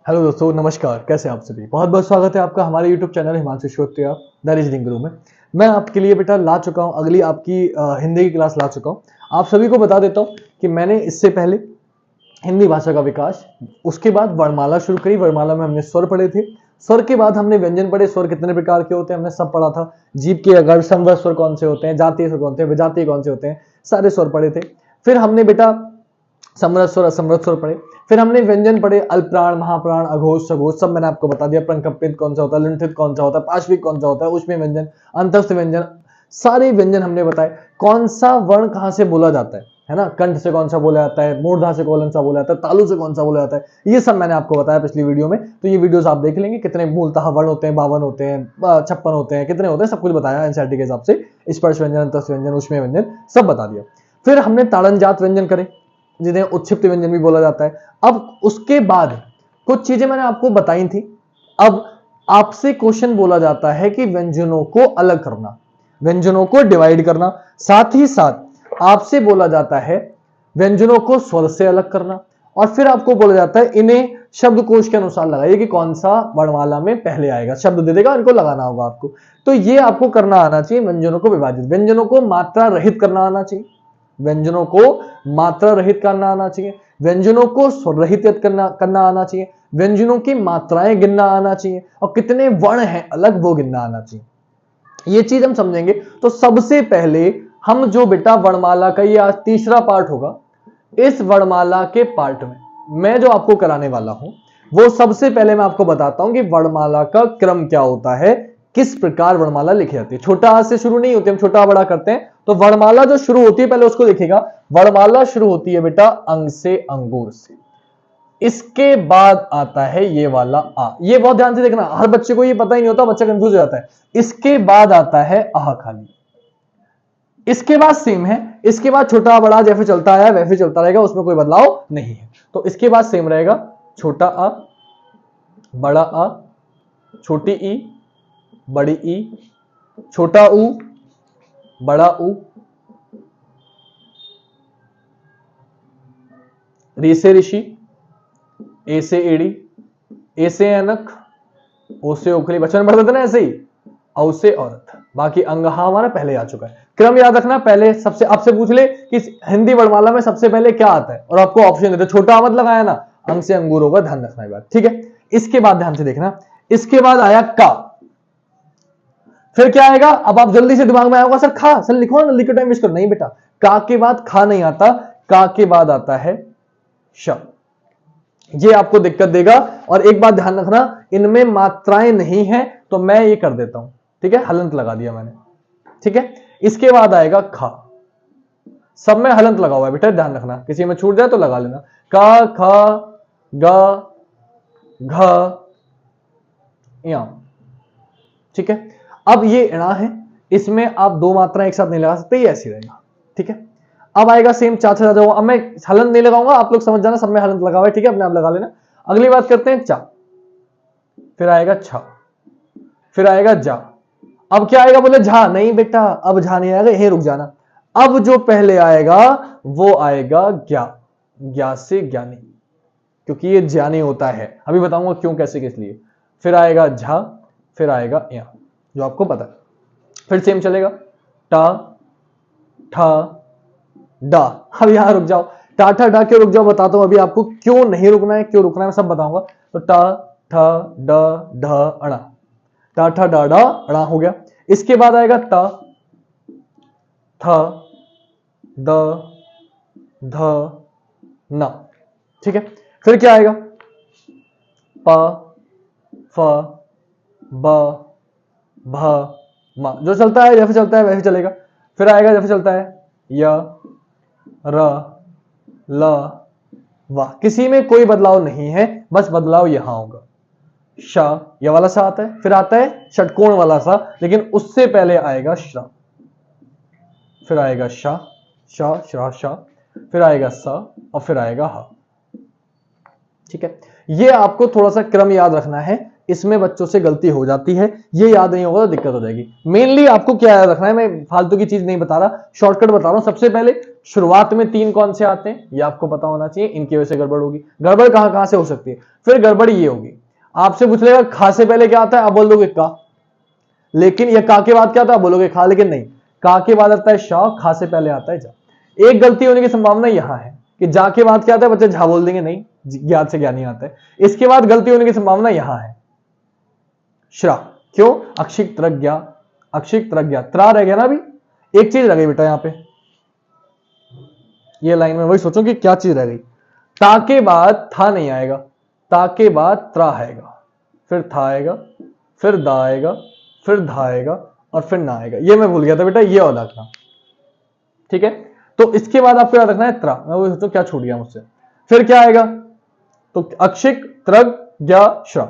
Hello दोस्तों, नमस्कार। कैसे हैं आप सभी? बहुत बहुत स्वागत है आपका हमारे YouTube channel Himanshu Shrotriya the reasoning guru में। मैं आपके लिए बेटा ला चुका हूं अगली आपकी हिंदी की क्लास ला चुका हूं। आप सभी को बता देता हूं कि मैंने इससे पहले हिंदी भाषा का विकास, उसके बाद वर्णमाला शुरू करी। वर्णमाला में हमने स्वर पढ़े थे। स्वर के बाद हमने व्यंजन पढ़े। स्वर कितने प्रकार के होते हैं हमने सब पढ़ा था। जीभ के अगर संवर्ग स्वर कौन से होते हैं, जातीय स्वर कौन से, विजातीय कौन से होते हैं, सारे स्वर पढ़े थे। फिर हमने बेटा समृद्ध स्वर असमृद्ध स्वर पढ़े। फिर हमने व्यंजन पढ़े, अल्पप्राण, महाप्राण, अघोष, सघोष, सब मैंने आपको बता दिया। प्रकंपित कौन सा होता है, लुंठित कौन सा होता है, पार्श्विक कौन सा होता है, उसमें व्यंजन, अंतस्थ व्यंजन, सारे व्यंजन हमने बताए। कौन सा वर्ण कहां से बोला जाता है ना, कंठ से कौन सा बोला जाता है, मूर्धा से कौन सा बोला जाता है, तालु से कौन सा बोला जाता है, ये सब मैंने आपको बताया पिछली वीडियो में। तो ये वीडियोस आप देख लेंगे। कितने मूलतः वर्ण होते हैं, 52 होते हैं, 56 होते हैं, कितने होते हैं, सब कुछ बताया एनसीईआरटी के हिसाब से। स्पर्श व्यंजन, अंतस्थ व्यंजन, ऊष्मीय व्यंजन सब बता दिया। फिर हमने ताड़नजात व्यंजन करे, जिन्हें उत्क्षिप्त व्यंजन भी बोला जाता है। अब उसके बाद कुछ चीजें मैंने आपको बताई थी। अब आपसे क्वेश्चन बोला जाता है कि व्यंजनों को अलग करना, व्यंजनों को डिवाइड करना। साथ ही साथ आपसे बोला जाता है व्यंजनों को स्वर से अलग करना। और फिर आपको बोला जाता है इन्हें शब्दकोश के अनुसार लगाइए कि कौन सा वर्णमाला में पहले आएगा। शब्द दे देगा, इनको लगाना होगा आपको। तो ये आपको करना आना चाहिए। व्यंजनों को विभाजित, व्यंजनों को मात्रा रहित करना आना चाहिए, व्यंजनों को मात्रा रहित करना आना चाहिए, व्यंजनों को स्वर रहित करना आना चाहिए, व्यंजनों की मात्राएं गिनना आना चाहिए, और कितने वर्ण हैं अलग वो गिनना आना चाहिए। ये चीज हम समझेंगे। तो सबसे पहले हम जो बेटा वर्णमाला का ये आज तीसरा पार्ट होगा, इस वर्णमाला के पार्ट में मैं जो आपको कराने वाला हूं वो सबसे पहले मैं आपको बताता हूं कि वर्णमाला का क्रम क्या होता है, किस प्रकार वर्णमाला लिखी जाती है। छोटा आ से शुरू नहीं होती, हम छोटा बड़ा करते हैं। तो वर्णमाला जो शुरू होती है पहले उसको लिखेगा। वर्णमाला शुरू होती है बेटा अंग से, अंगूर से। इसके बाद आता है ये वाला आ। ये बहुत ध्यान से देखना, हर बच्चे को ये पता ही नहीं होता, बच्चा कंफ्यूज हो जाता है। इसके बाद आता है आह खाली। इसके बाद सेम है। इसके बाद छोटा बड़ा जैसे चलता है वैसे चलता रहेगा, उसमें कोई बदलाव नहीं है। तो इसके बाद सेम रहेगा, छोटा आ, बड़ा आ, छोटी ई, बड़ी ई, छोटा ऊ, बड़ा ऊ, री से ऋषि, ए से एड़ी, ए से ऐनक, ओ से ओखली। बचपन में पढ़ते थे ना ऐसे ही। औ से औरत। बाकी अंग हमारा पहले आ चुका है। क्रम याद रखना। पहले सबसे आपसे पूछ ले कि हिंदी वर्णमाला में सबसे पहले क्या आता है, और आपको ऑप्शन देते, छोटा मत लगाया ना, अंग से अंगूर होगा, ध्यान रखना ये बात, ठीक है। इसके बाद ध्यान से देखना, इसके बाद आया का। फिर क्या आएगा, अब आप जल्दी से दिमाग में आएगा सर खा, सर लिखो ना, लिखो टाइम वेस्ट करो। नहीं बेटा, का के बाद खा नहीं आता, का के बाद आता है श। ये आपको दिक्कत देगा। और एक बात ध्यान रखना, इनमें मात्राएं नहीं है तो मैं ये कर देता हूं, ठीक है, हलंत लगा दिया मैंने, ठीक है। इसके बाद आएगा खा। सब में हलंत लगा हुआ है बेटा, ध्यान रखना, किसी में छूट जाए तो लगा लेना। का, खा, ग, घ, या, ठीक है। अब ये इणा है, इसमें आप दो मात्राएं एक साथ नहीं लगा सकते, ये ऐसी रहेगा, ठीक है। अब आएगा सेम चा छा जाओ। अब मैं हलंत नहीं लगाऊंगा, आप लोग समझ जाना, सब में हलंत लगा हुआ है, ठीक है, अपने आप लगा लेना। अगली बात करते हैं चा, फिर आएगा छा, फिर आएगा जा। अब क्या आएगा, बोले झा। नहीं बेटा, अब झा नहीं आएगा, यहीं रुक जाना। अब जो पहले आएगा वो आएगा ज्ञा, ज्ञा से ज्ञानी, क्योंकि ये ज्ञानी होता है। अभी बताऊंगा क्यों, कैसे, किस लिए। फिर आएगा झा, फिर आएगा या, जो आपको पता है। फिर सेम चलेगा, टा, ठा, डा। अब यहां रुक जाओ, टा ठा डा क्यों रुक जाओ, बताता हूं अभी आपको क्यों नहीं रुकना है, क्यों रुकना है मैं सब बताऊंगा। तो टा, ठा, डा, ढ, अड़ा। टा ठा डा डा अड़ा हो गया। इसके बाद आएगा ता, था, द, ध, ना, ठीक है। फिर क्या आएगा, प, फ, ब, भ, म। जो चलता है जैसे चलता है वैसे चलेगा। फिर आएगा जैसे चलता है य, र, ल, व। किसी में कोई बदलाव नहीं है, बस बदलाव यहां होगा। श, ये वाला सा आता है, फिर आता है षटकोण वाला सा, लेकिन उससे पहले आएगा श्र, फिर आएगा श, श, श्र, श, फिर आएगा स, और फिर आएगा ह, ठीक है। ये आपको थोड़ा सा क्रम याद रखना है इसमें बच्चों से गलती हो जाती है, ये याद नहीं होगा तो दिक्कत हो जाएगी। मेनली आपको क्या याद रखना है, मैं फालतू की चीज नहीं बता रहा, शॉर्टकट बता रहा हूं। सबसे पहले शुरुआत में 3 कौन से आते हैं ये आपको पता होना चाहिए, इनकी वजह से गड़बड़ होगी। गड़बड़ कहां कहां से हो सकती है, फिर गड़बड़ ये होगी, आपसे पूछ लेगा खा से पहले क्या आता है, आप बोल दोगे का, लेकिन ये का के बाद क्या आता है, बोलोगे खा, लेकिन नहीं, का के बाद आता है शा, खा से पहले आता है जा। एक गलती होने की संभावना यहां है कि जा के बाद क्या आता है, बच्चे झा बोल देंगे, नहीं, ज्ञात से ज्ञान नहीं आता है। इसके बाद गलती होने की संभावना यहां है श्रा, क्यों, अक्षिक त्रज्ञा, अक्षिक त्रज्ञा, त्रा रह गया ना, अभी एक चीज रह गई बेटा यहां पे, ये लाइन में वही सोचो कि क्या चीज रह गई। ता के बाद था नहीं आएगा, ता के बाद त्रा आएगा, फिर था आएगा, फिर दा आएगा, फिर धा आएगा और फिर ना आएगा। ये मैं भूल गया था बेटा, ये और रखना, ठीक है। तो इसके बाद आपको याद रखना है त्रा, मैं वो सोचो क्या छूट गया मुझसे। फिर क्या आएगा, तो अक्षिक त्रग ज्ञा श्रा।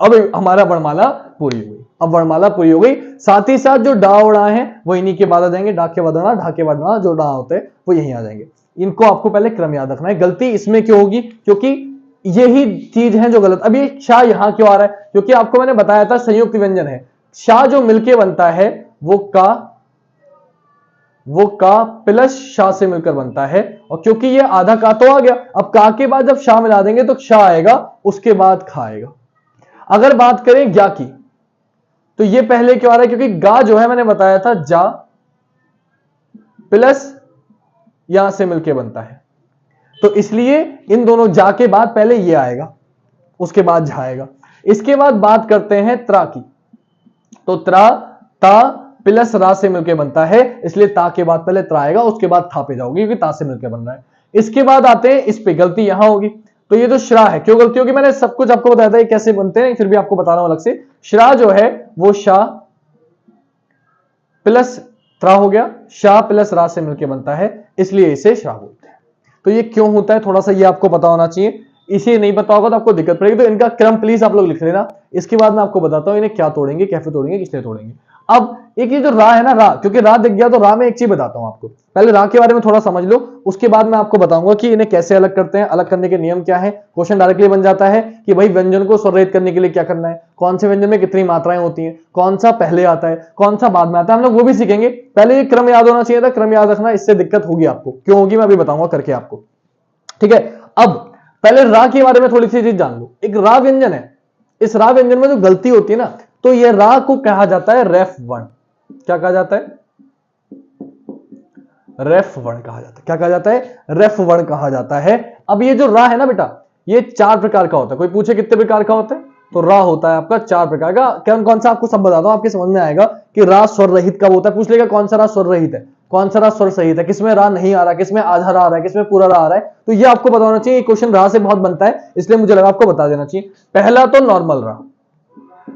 अब हमारा वर्णमाला पूरी हो गई, अब वर्णमाला पूरी हो गई, साथ ही साथ जो डा और डा है वो इन्हीं के बाद आ जाएंगे, डा के बाद डा, ढा के बाद डा, जो डा होते हैं वो यहीं आ जाएंगे। इनको आपको पहले क्रम याद रखना है। गलती इसमें क्यों होगी, क्योंकि यही चीज है जो गलत। अब ये शाह यहां क्यों आ रहा है, क्योंकि आपको मैंने बताया था संयुक्त व्यंजन है, शाह जो मिलके बनता है वो का प्लस शाह से मिलकर बनता है, और क्योंकि ये आधा का तो आ गया, अब का के बाद जब शाह मिला देंगे तो शाह आएगा, उसके बाद खा आएगा। अगर बात करें ज्ञा की, तो ये पहले क्यों आ रहा है, क्योंकि गा जो है मैंने बताया था जा प्लस यहां से मिलके बनता है, तो इसलिए इन दोनों जा के बाद पहले ये आएगा, उसके बाद झा आएगा। इसके बाद बात करते हैं त्रा की, तो त्रा ता प्लस रा से मिलकर बनता है, इसलिए ता के बाद पहले त्रा आएगा, उसके बाद था पे जाओगी, क्योंकि ता से मिलकर बन रहा है। इसके बाद आते हैं इस पे, गलती यहां होगी, तो ये जो श्रा है, क्यों गलती होगी, मैंने सब कुछ आपको बताया था ये कैसे बनते हैं, फिर भी आपको बता रहा हूं अलग से। श्रा जो है वो शाह प्लस त्रा हो गया, शाह प्लस रा से मिलकर बनता है, इसलिए इसे श्रा बोलते हैं। तो ये क्यों होता है थोड़ा सा ये आपको पता होना चाहिए, इसे नहीं पता होगा तो आपको दिक्कत पड़ेगी। तो इनका क्रम प्लीज आप लोग लिख लेना, इसके बाद मैं आपको बताता हूं इन्हें क्या तोड़ेंगे, कैसे तोड़ेंगे, किसलिए तोड़ेंगे। अब एक ये जो रा है ना, रा, क्योंकि रा दिख गया तो रा में एक चीज बताता हूं आपको, पहले रा के बारे में थोड़ा समझ लो, उसके बाद मैं आपको बताऊंगा कि इन्हें कैसे अलग करते हैं, अलग करने के नियम क्या है। क्वेश्चन डायरेक्टली बन जाता है कि भाई व्यंजन को स्वर रहित करने के लिए क्या करना है, कौन से व्यंजन में कितनी मात्राएं होती हैं, कौन सा पहले आता है, कौन सा बाद में आता है, हम लोग वो भी सीखेंगे। पहले ये क्रम याद होना चाहिए था, क्रम याद रखना, इससे दिक्कत होगी आपको, क्यों होगी मैं अभी बताऊंगा करके आपको, ठीक है। अब पहले रा के बारे में थोड़ी सी चीज जान लो। एक रा व्यंजन है, इस रा व्यंजन में जो गलती होती है ना, तो ये रा को कहा जाता है रेफ वर्ण। क्या कहा जाता है, रेफ वर्ण कहा जाता है। क्या कहा जाता है, रेफ वर्ण कहा जाता है। अब ये जो रा है ना बेटा, ये 4 प्रकार का होता है। कोई पूछे कितने प्रकार का होता है, तो रा होता है आपका 4 प्रकार का। कौन कौन सा आपको सब बताता हूं, आपके समझ में आएगा कि रा स्वर रहित कब होता है। पूछ लेगा कौन सा रा स्वर रहित है, कौन सा रा स्वर सहित है, किसमें रा नहीं आ रहा, किसमें आधा रा आ रहा है, किसमें पूरा रा आ रहा है, तो ये आपको बताना चाहिए। क्वेश्चन रा से बहुत बनता है, इसलिए मुझे लगा आपको बता देना चाहिए। पहला तो नॉर्मल रा,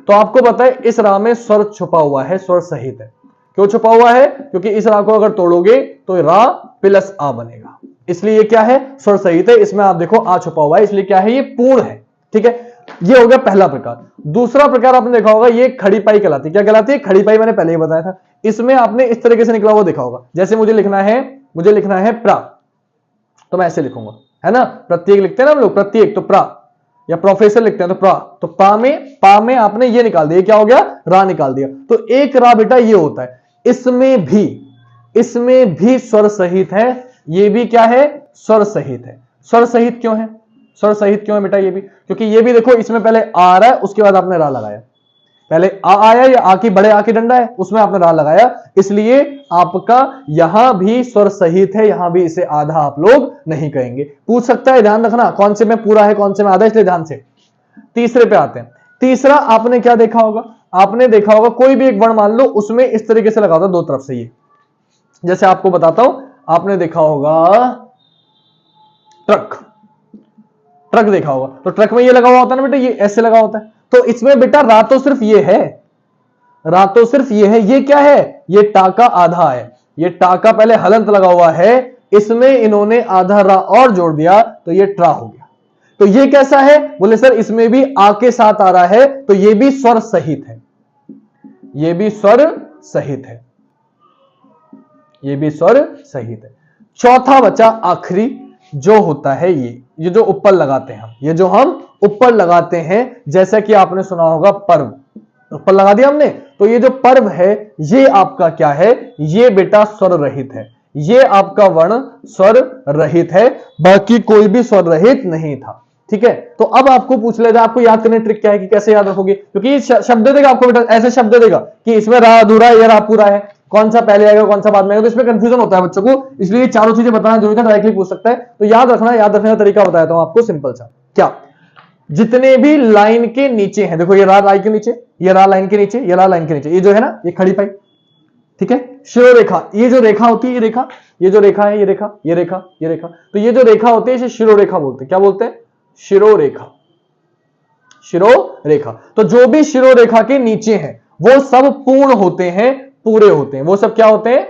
तो आपको पता है इस रा में स्वर छुपा हुआ है, स्वर सहित है। क्यों छुपा हुआ है, क्योंकि इस रा को अगर तोड़ोगे तो रा प्लस आ बनेगा, इसलिए ये क्या है, स्वर सहित है। इसमें आप देखो आ छुपा हुआ है, इसलिए क्या है, ये पूर्ण है, ठीक है। ये हो गया पहला प्रकार। दूसरा प्रकार आपने देखा होगा, ये खड़ी पाई कहलाती है। क्या कहलाती है, खड़ी पाई, मैंने पहले ही बताया था। इसमें आपने इस तरीके से निकला हुआ देखा होगा, जैसे मुझे लिखना है प्रा, तो मैं ऐसे लिखूंगा, है ना, प्रत्येक लिखते हैं ना हम लोग, प्रत्येक, तो प्रा, या प्रोफेसर लिखते हैं तो प्रा, तो पा में आपने ये निकाल दिया, क्या हो गया, रा निकाल दिया। तो एक रा बेटा ये होता है, इसमें भी स्वर सहित है, ये भी क्या है, स्वर सहित है। स्वर सहित क्यों है, स्वर सहित क्यों है बेटा, ये भी क्योंकि ये भी देखो, इसमें पहले आ रहा है, उसके बाद आपने रा लगाया, पहले आ आया, या आ की बड़े आ की डंडा है, उसमें आपने रा लगाया, इसलिए आपका यहां भी स्वर सहित है, यहां भी इसे आधा आप लोग नहीं कहेंगे। पूछ सकता है, ध्यान रखना, कौन से में पूरा है, कौन से में आधा, इसलिए ध्यान से। तीसरे पे आते हैं। तीसरा आपने क्या देखा होगा, आपने देखा होगा कोई भी एक वर्ण मान लो, उसमें इस तरीके से लगा होता दो तरफ से, ये जैसे आपको बताता हूं, आपने देखा होगा ट्रक देखा होगा, तो ट्रक में ये लगा हुआ होता है ना बेटा, ये ऐसे लगा होता है। तो इसमें बेटा रा तो सिर्फ ये है, रा तो सिर्फ ये है, ये क्या है, ये टा का आधा है, ये टा का पहले हलंत लगा हुआ है, इसमें इन्होंने आधा रा और जोड़ दिया, तो ये ट्रा हो गया। तो ये कैसा है, बोले सर इसमें भी आ के साथ आ रहा है, तो ये भी स्वर सहित है, ये भी स्वर सहित है, ये भी स्वर सहित है। चौथा बचा आखिरी, जो होता है ये जो ऊपर लगाते हैं हम, ये जो हम ऊपर लगाते हैं, जैसा कि आपने सुना होगा पर्व, ऊपर लगा दिया हमने। तो ये जो पर्व है ये आपका क्या है, ये बेटा स्वर रहित है, ये आपका वर्ण स्वर रहित है, बाकी कोई भी स्वर रहित नहीं था। ठीक है, तो अब आपको पूछ लेगा, आपको याद करने ट्रिक क्या है कि कैसे याद रखोगे, क्योंकि शब्द देगा आपको बेटा, ऐसे शब्द देगा कि इसमें रा अधूरा है या रा पूरा है, कौन सा पहले आएगा कौन सा बाद में आएगा, तो इसमें कंफ्यूजन होता है बच्चों को, इसलिए चारों चीजें बताना जरूरी है, डायरेक्टली पूछ सकता है। तो याद रखना, याद रखने का तरीका बताता हूं आपको, सिंपल सा। क्या, जितने भी लाइन के नीचे हैं, देखो ये रा लाइन के नीचे, ये रा लाइन के नीचे, ये रा लाइन के नीचे, ये जो है ना ये खड़ी पाई, ठीक है, शिरोरेखा, ये जो रेखा होती है, ये रेखा, ये जो रेखा है, ये रेखा, ये रेखा, ये रेखा, तो ये जो रेखा होती है इसे शिरोरेखा बोलते हैं। क्या बोलते हैं? शिरोरेखा, शिरोरेखा। तो जो भी शिरोरेखा के नीचे हैं वो सब पूर्ण होते हैं, पूरे होते हैं, वो सब क्या होते हैं?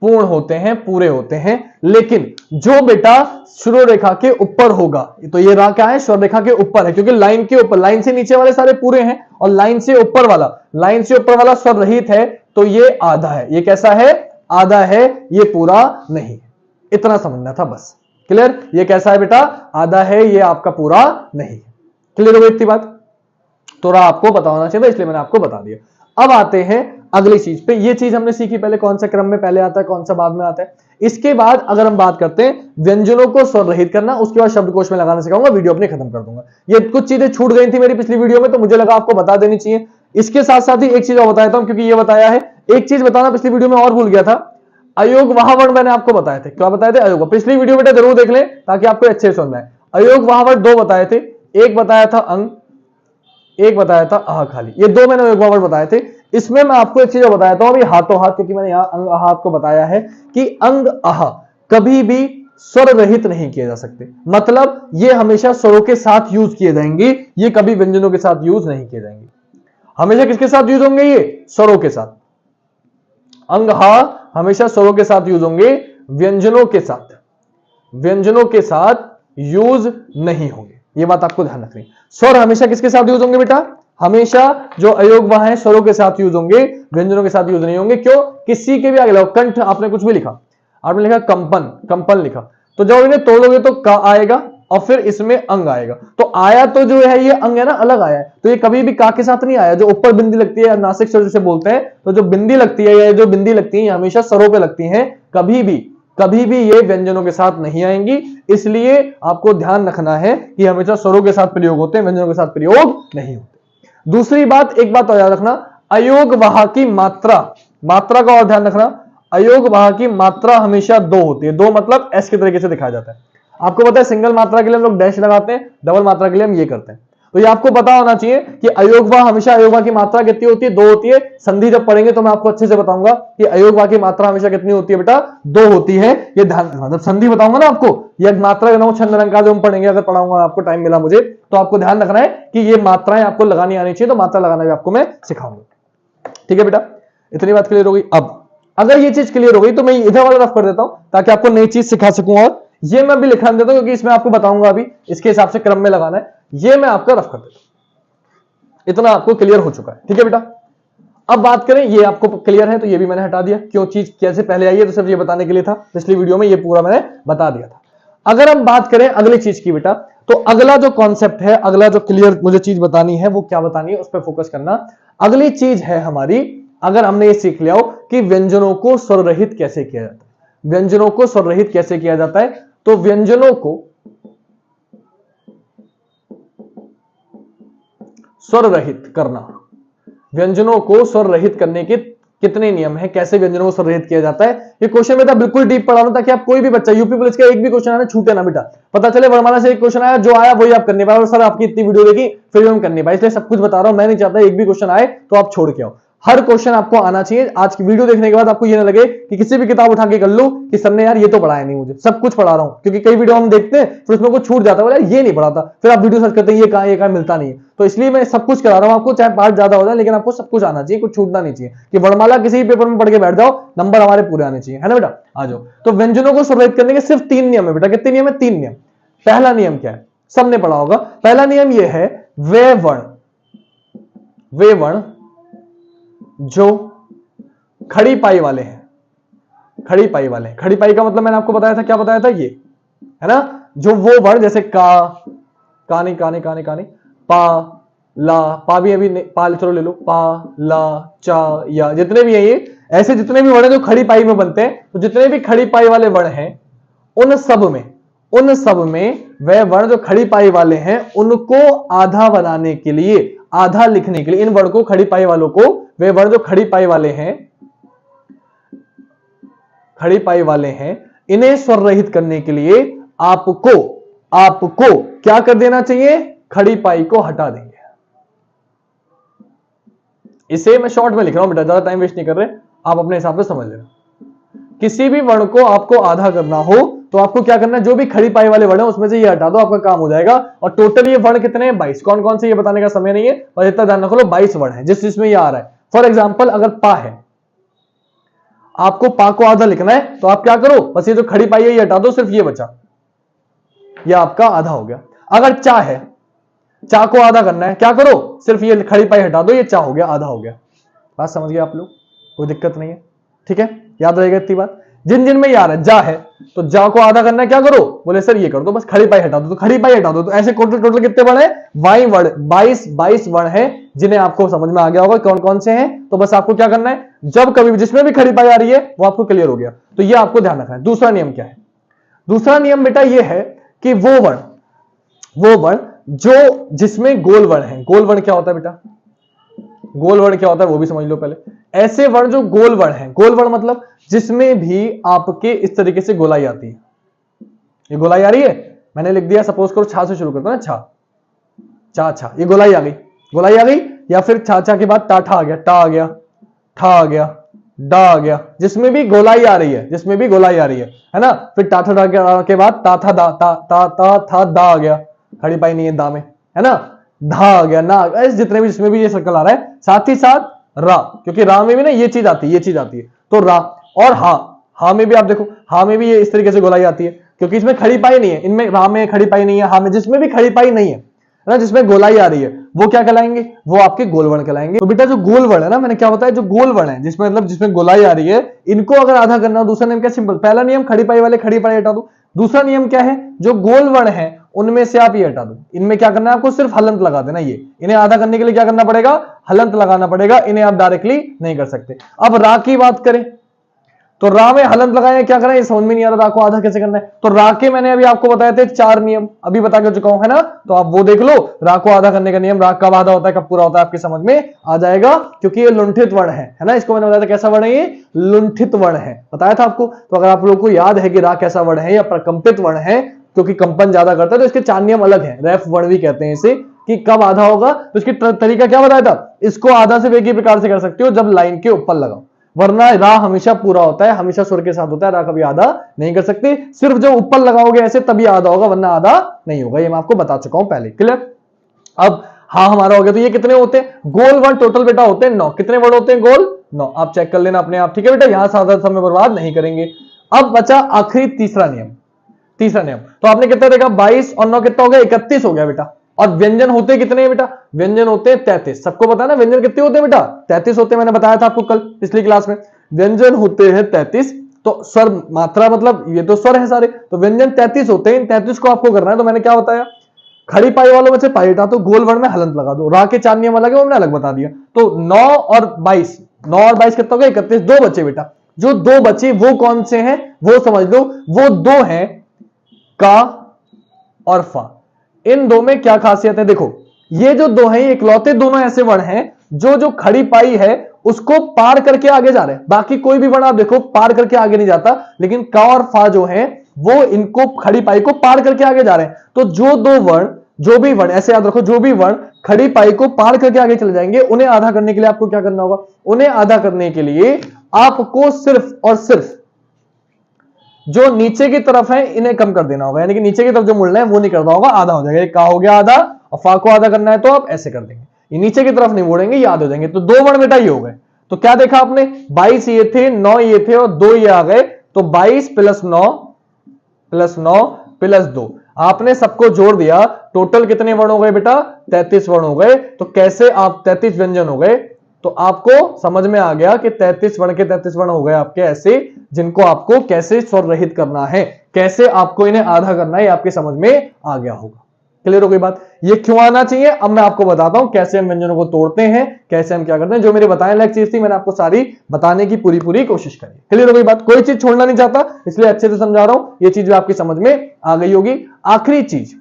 पूर्ण होते हैं, पूरे होते हैं। लेकिन जो बेटा शिरोरेखा के ऊपर होगा, तो ये रा क्या है? शिरोरेखा के ऊपर है, क्योंकि लाइन के ऊपर, लाइन से नीचे वाले सारे पूरे हैं और लाइन से ऊपर वाला, लाइन से ऊपर वाला स्वर रहित है, तो ये आधा है। ये कैसा है? आधा है, ये पूरा नहीं है। इतना समझना था बस। क्लियर? ये कैसा है बेटा? आधा है, ये आपका पूरा नहीं है। क्लियर हो गई इतनी बात? थोड़ा आपको पता होना चाहिए, इसलिए मैंने आपको बता दिया। अब आते हैं अगली चीज पे। ये चीज हमने सीखी पहले, कौन सा क्रम में पहले आता है, कौन सा बाद में आता है। इसके बाद अगर हम बात करते हैं व्यंजनों को स्वर रहित करना, उसके बाद शब्दकोश में लगाना सिखाऊंगा, वीडियो अपनी खत्म कर दूंगा। ये कुछ चीजें छूट गई थी मेरी पिछली वीडियो में, तो मुझे लगा आपको बता देनी चाहिए। इसके साथ साथ ही एक चीज और बताता हूं, क्योंकि ये बताया है, एक चीज बताना पिछली वीडियो में और भूल गया था, अयोग वहावर्ण मैंने आपको बताए थे। क्या बताए थे? अयोग। पिछली वीडियो बेटा जरूर देख लें ताकि आपको अच्छे से समझ आए। अयोग वहावर्ण दो बताए थे, एक बताया था अंग, एक बताया था आह खाली। ये दो मैंने अयोग वहावर्ण बताए थे। इसमें मैं आपको एक चीज बताया था अभी हाथों हाथ, क्योंकि मैंने यहां अंग आह आपको बताया है कि अंग आह कभी भी स्वर रहित नहीं किए जा सकते, मतलब ये हमेशा स्वरों के साथ यूज किए जाएंगे, ये कभी व्यंजनों के साथ यूज नहीं किए जाएंगे। हमेशा किसके साथ यूज होंगे? ये स्वरों के साथ। अंग हा हमेशा स्वरों के साथ यूज होंगे, व्यंजनों के साथ, व्यंजनों के साथ यूज नहीं होंगे। ये बात आपको ध्यान रखनी। स्वर हमेशा किसके साथ यूज होंगे बेटा? हमेशा जो अयोग वहां है स्वरों के साथ यूज होंगे, व्यंजनों के साथ यूज नहीं होंगे। क्यों? किसी के भी आगे लगाओ, कंठ आपने कुछ भी लिखा, आपने लिखा कंपन, कंपन लिखा, तो जब इन्हें तोड़ोगे तो का आएगा और फिर इसमें अंग आएगा। तो आया तो जो है ये अंग है ना, अलग आया है, तो ये कभी भी का के साथ नहीं आया। जो ऊपर बिंदी लगती है, नासिक स्वर जिसे बोलते हैं, तो जो बिंदी लगती है या जो बिंदी लगती है ये हमेशा स्वरों पे लगती है, कभी भी ये व्यंजनों के साथ नहीं आएंगी। इसलिए आपको ध्यान रखना है कि हमेशा स्वरों के साथ प्रयोग होते हैं, व्यंजनों के साथ प्रयोग नहीं होते। दूसरी बात, एक बात और याद रखना, अयोग वहा की मात्रा, मात्रा का और ध्यान रखना। अयोग वहा की मात्रा हमेशा दो होती है। दो मतलब एस के तरीके से दिखाया जाता है। आपको पता है सिंगल मात्रा के लिए हम लोग डैश लगाते हैं, डबल मात्रा के लिए हम ये करते हैं। तो ये आपको पता होना चाहिए कि अयोगवा हमेशा, अयोगवा की मात्रा कितनी होती है? दो होती है। संधि जब पढ़ेंगे तो मैं आपको अच्छे से बताऊंगा कि अयोगवा की मात्रा हमेशा कितनी होती है बेटा? दो होती है। ये ध्यान रखना, जब संधि बताऊंगा ना आपको, ये मात्रा का नाम छंद अलंकार जो हम पढ़ेंगे, अगर पढ़ाऊंगा आपको, टाइम मिला मुझे, तो आपको ध्यान रखना है कि ये मात्राएं आपको लगानी आनी चाहिए, तो मात्रा लगाना भी आपको मैं सिखाऊंगा। ठीक है बेटा, इतनी बात क्लियर हो गई। अब अगर ये चीज क्लियर हो गई तो मैं इधर वाला रफ कर देता हूं ताकि आपको नई चीज सिखा सकूं, और ये मैं भी लिखा देता हूं क्योंकि इसमें आपको बताऊंगा अभी इसके हिसाब से क्रम में लगाना है। ये मैं आपका रफ कर देता हूं, इतना आपको क्लियर हो चुका है। ठीक है बेटा, अब बात करें, ये आपको क्लियर है तो ये भी मैंने हटा दिया, क्यों चीज कैसे पहले आई है, तो सिर्फ ये बताने के लिए था। पिछली वीडियो में ये पूरा मैंने बता दिया था। अगर हम बात करें अगली चीज की बेटा, तो अगला जो कॉन्सेप्ट है, अगला जो क्लियर मुझे चीज बतानी है, वो क्या बतानी है, उस पर फोकस करना। अगली चीज है हमारी, अगर हमने ये सीख लिया हो कि व्यंजनों को स्वर रहित कैसे किया जाता है, व्यंजनों को स्वर रहित कैसे किया जाता है, तो व्यंजनों को स्वर रहित करना, व्यंजनों को स्वर रहित करने के कितने नियम हैं, कैसे व्यंजनों को स्वर रहित किया जाता है। ये क्वेश्चन बेटा बिल्कुल डीप पढ़ाना ताकि आप कोई भी बच्चा, यूपी पुलिस का एक भी क्वेश्चन आना छूटे ना बेटा। पता चले वर्णमाला से एक क्वेश्चन आया, जो आया वही आप करने पाए, और सर आपकी इतनी वीडियो देखी फिर भी हम करने पाए, इसलिए सब कुछ बता रहा हूं। मैं नहीं चाहता एक भी क्वेश्चन आए तो आप छोड़ के आओ, हर क्वेश्चन आपको आना चाहिए। आज की वीडियो देखने के बाद आपको ये ना लगे कि किसी भी किताब उठा के कर लो कि सर ने यार ये तो पढ़ाया नहीं, मुझे सब कुछ पढ़ा रहा हूं। क्योंकि कई वीडियो हम देखते हैं फिर उसमें कुछ छूट जाता है, यार ये नहीं पढ़ा था, फिर आप वीडियो सर्च करते हैं ये कहां मिलता नहीं है। तो इसलिए मैं सब कुछ करा रहा हूं आपको, चाहे पार्ट ज्यादा हो जाए, लेकिन आपको सब कुछ आना चाहिए, कुछ छूटना नहीं चाहिए कि वर्णमाला किसी भी पेपर में पढ़ के बैठ जाओ, नंबर हमारे पूरे आने चाहिए, है ना बेटा। आ जाओ। तो व्यंजनों को स्वर रहित करने के सिर्फ 3 नियम है बेटा। कितने नियम है? 3 नियम। पहला नियम क्या है? सबने पढ़ा होगा। पहला नियम यह है, वे वर्ण जो खड़ी पाई वाले हैं, खड़ी पाई वाले खड़ी पाई का मतलब मैंने आपको बताया था, क्या बताया था, ये है ना, जो वो वर्ण जैसे का, कानी कानी कानी कानी, पा ला, पा भी अभी पा चलो ले लो, पा ला चा या, जितने भी हैं ये ऐसे जितने भी वर्ण जो खड़ी पाई में बनते हैं, तो जितने भी खड़ी पाई वाले वर्ण हैं उन सब में वह वर्ण जो खड़ी पाई वाले हैं उनको आधा बनाने के लिए, आधा लिखने के लिए, इन वर्ण को खड़ी पाई वालों को, वे वर्ण जो खड़ी पाई वाले हैं इन्हें स्वर रहित करने के लिए आपको क्या कर देना चाहिए, खड़ी पाई को हटा देंगे। इसे मैं शॉर्ट में लिख रहा हूं बेटा, ज्यादा टाइम वेस्ट नहीं कर रहे, आप अपने हिसाब से समझ लेना। किसी भी वर्ण को आपको आधा करना हो तो आपको क्या करना है, जो भी खड़ी पाई वाले वर्ण है उसमें से ये हटा दो, आपका काम हो जाएगा। और टोटल ये वर्ण कितने हैं, 22। कौन कौन से ये बताने का समय नहीं है, और इतना ध्यान रख लो 22 वर्ण है जिसमें ये आ रहा है। फॉर एग्जाम्पल अगर पा है, आपको पा को आधा लिखना है तो आप क्या करो, बस ये जो खड़ी पाई है ये हटा दो, सिर्फ ये बचा, ये आपका आधा हो गया। अगर चा है, चा को आधा करना है, क्या करो, सिर्फ ये खड़ी पाई हटा दो, ये चा हो गया, आधा हो गया। बात समझ गए आप लोग, कोई दिक्कत नहीं है, ठीक है, याद रहेगा इतनी बात। जिन में यार है, जा है तो जा को आधा करना है, क्या करो, बोले सर ये कर दो, बस खड़ी पाई हटा दो, तो खड़ी पाई हटा दो। तो ऐसे टोटल कितने वर्ण है, 22 वर्ण है, जिन्हें आपको समझ में आ गया होगा कौन कौन से हैं। तो बस आपको क्या करना है, जब कभी भी जिसमें भी खड़ी पाई आ रही है वो आपको क्लियर हो गया, तो ये आपको ध्यान रखना है। दूसरा नियम क्या है, दूसरा नियम बेटा ये है कि वो वर्ण जो जिसमें गोल वर्ण है, गोल वर्ण क्या होता है बेटा, गोल वर्ण क्या होता है वो भी समझ लो पहले। ऐसे वर्ण जो गोल वर्ण है, गोल वर्ण मतलब जिसमें भी आपके इस तरीके से गोलाई आती है, ये गोलाई आ रही है, मैंने लिख दिया, सपोज करो छा से शुरू करता ना, छा चा छा, ये गोलाई आ गई, गोलाई आ गई। या फिर छा छा के बाद टाठा आ गया, टा आ गया, ठा आ गया, डा आ गया, जिसमें भी गोलाई आ रही है, जिसमें भी गोलाई आ रही है ना। फिर टाठा डा के बाद ता था दा, ता था दा आ गया, खड़ी पाई नहीं है दा में, है ना, धा आ गया, ना, जितने भी जिसमें भी ये सर्कल आ रहा है। साथ ही साथ रा, क्योंकि रा में भी ना ये चीज आती है, ये चीज आती है, तो रा। और हा में भी आप देखो, हा में भी ये इस तरीके से गोलाई आती है, क्योंकि इसमें खड़ी पाई नहीं है, इनमें रा में खड़ी पाई नहीं है, हा में, जिसमें भी खड़ी पाई नहीं है ना, जिसमें गोलाई आ रही है, वो क्या कहलाएंगे, वो आपके गोल वर्ण कहलाएंगे। तो बेटा जो गोल वर्ण है ना, मैंने क्या बताया, जो गोल वर्ण है जिसमें मतलब जिसमें गोलाई आ रही है, इनको अगर आधा करना हो, दूसरा नियम क्या, सिंपल। पहला नियम खड़ी पाई वाले खड़ी पाई हटा दो, दूसरा नियम क्या है, जो गोल वर्ण है उनमें से आप ये हटा दो। इनमें क्या करना है, आपको सिर्फ हलंत लगा देना, ये इन्हें आधा करने के लिए क्या करना पड़ेगा, हलंत लगाना पड़ेगा, इन्हें आप डायरेक्टली नहीं कर सकते। अब रा की बात करें तो रा में हलंत लगाए, क्या करें, समझ में नहीं आ रहा, रा को आधा कैसे करना है। तो रा के मैंने अभी आपको बताए थे 4 नियम, अभी बता के चुका हूं, है ना, तो आप वो देख लो। रा को आधा करने का नियम, रा कब आधा होता है कब पूरा होता है, आपकी समझ में आ जाएगा, क्योंकि ये लुंठित वर्ण है ना। इसको मैंने बताया था कैसा वर्ण है, ये लुंठित वर्ण है, बताया था आपको। तो अगर आप लोगों को याद है कि रा कैसा वर्ण है या प्रकंपित वर्ण है, क्योंकि कंपन ज्यादा करता है, तो इसके 4 नियम अलग है। रैफ वर्ण भी कहते हैं इसे, कि कब आधा होगा, तो इसकी तरीका क्या बताया था, इसको आधा सिर्फ एक ही प्रकार से कर सकते हो, जब लाइन के ऊपर लगाओ, वरना रा हमेशा पूरा होता है, हमेशा सुर के साथ होता है, रा कभी आधा नहीं कर सकते, सिर्फ जब ऊपर लगाओगे ऐसे तभी आधा होगा, वरना आधा नहीं होगा, ये मैं आपको बता चुका हूं पहले, क्लियर। अब हाँ हमारा हो गया। तो ये कितने होते हैं, गोल वर्ण टोटल बेटा होते हैं 9। कितने वर्ण होते हैं, गोल 9, आप चेक कर लेना अपने आप, ठीक है बेटा, यहां ज्यादा समय बर्बाद नहीं करेंगे। अब बचा आखिरी तीसरा नियम, तीसरा नियम। तो आपने कितना देखा, 22 और 9 कितना हो गया, 31 हो गया बेटा। और व्यंजन होते कितने हैं बेटा, व्यंजन होते हैं 33। सबको पता है ना व्यंजन कितने होते हैं बेटा, 33 होते हैं, मैंने बताया था आपको कल पिछली क्लास में, व्यंजन होते हैं 33। तो स्वर मात्रा मतलब ये तो स्वर है सारे, तो व्यंजन 33 होते हैं। इन 33 को आपको करना है, तो मैंने क्या बताया, खड़ी पाई वालों में से पाई हटा तो गोल वर्ण में हलंत लगा दो। रा के 4 नियम अलग है, वो मैंने अलग बता दिया। तो 9 और 22, 9 और 22 कितना हो गया, 31। 2 बचे बेटा, जो 2 बचे वो कौन से हैं, वो समझ लो, वो 2 हैं का और फा। इन 2 में क्या खासियत है, देखो ये जो 2 हैं, इकलौते दोनों ऐसे वर्ण हैं जो खड़ी पाई है उसको पार करके आगे जा रहे हैं। बाकी कोई भी वर्ण आप देखो पार करके आगे नहीं जाता, लेकिन का और फा जो है वो इनको खड़ी पाई को पार करके आगे जा रहे हैं। तो जो 2 वर्ण, जो भी वर्ण, ऐसे याद रखो, जो भी वर्ण खड़ी पाई को पार करके आगे चले जाएंगे, उन्हें आधा करने के लिए आपको क्या करना होगा, उन्हें आधा करने के लिए आपको सिर्फ और सिर्फ जो नीचे की तरफ है इन्हें कम कर देना होगा, यानी कि नीचे की तरफ जो मुड़ना है वो नहीं करना होगा, आधा हो जाएगा। ये का हो गया आधा, और फा को आधा करना है तो आप ऐसे कर देंगे, ये नीचे की तरफ नहीं मोड़ेंगे, ये आधे हो जाएंगे। तो 2 वर्ण बेटा ये हो गए। तो क्या देखा आपने, 22 ये थे, 9 ये थे और 2 ये आ गए। तो 22 + 9 + 2, आपने सबको जोड़ दिया, टोटल कितने वर्ण हो गए बेटा, 33 वर्ण हो गए। तो कैसे आप 33 व्यंजन हो गए, तो आपको समझ में आ गया कि 33 वर्ण के 33 वर्ण हो गए आपके ऐसे, जिनको आपको कैसे स्वर रहित करना है, कैसे आपको इन्हें आधा करना है, आपके समझ में आ गया होगा। क्लियर हो गई बात? ये क्यों आना चाहिए अब मैं आपको बताता हूं, कैसे हम व्यंजनों को तोड़ते हैं, कैसे हम क्या करते हैं। जो मेरे बताए लायक चीज थी मैंने आपको सारी बताने की पूरी कोशिश करी। क्लियर हो गई बात? कोई चीज छोड़ना नहीं चाहता, इसलिए अच्छे से समझा रहा हूं। ये चीज भी आपकी समझ में आ गई होगी। आखिरी चीज,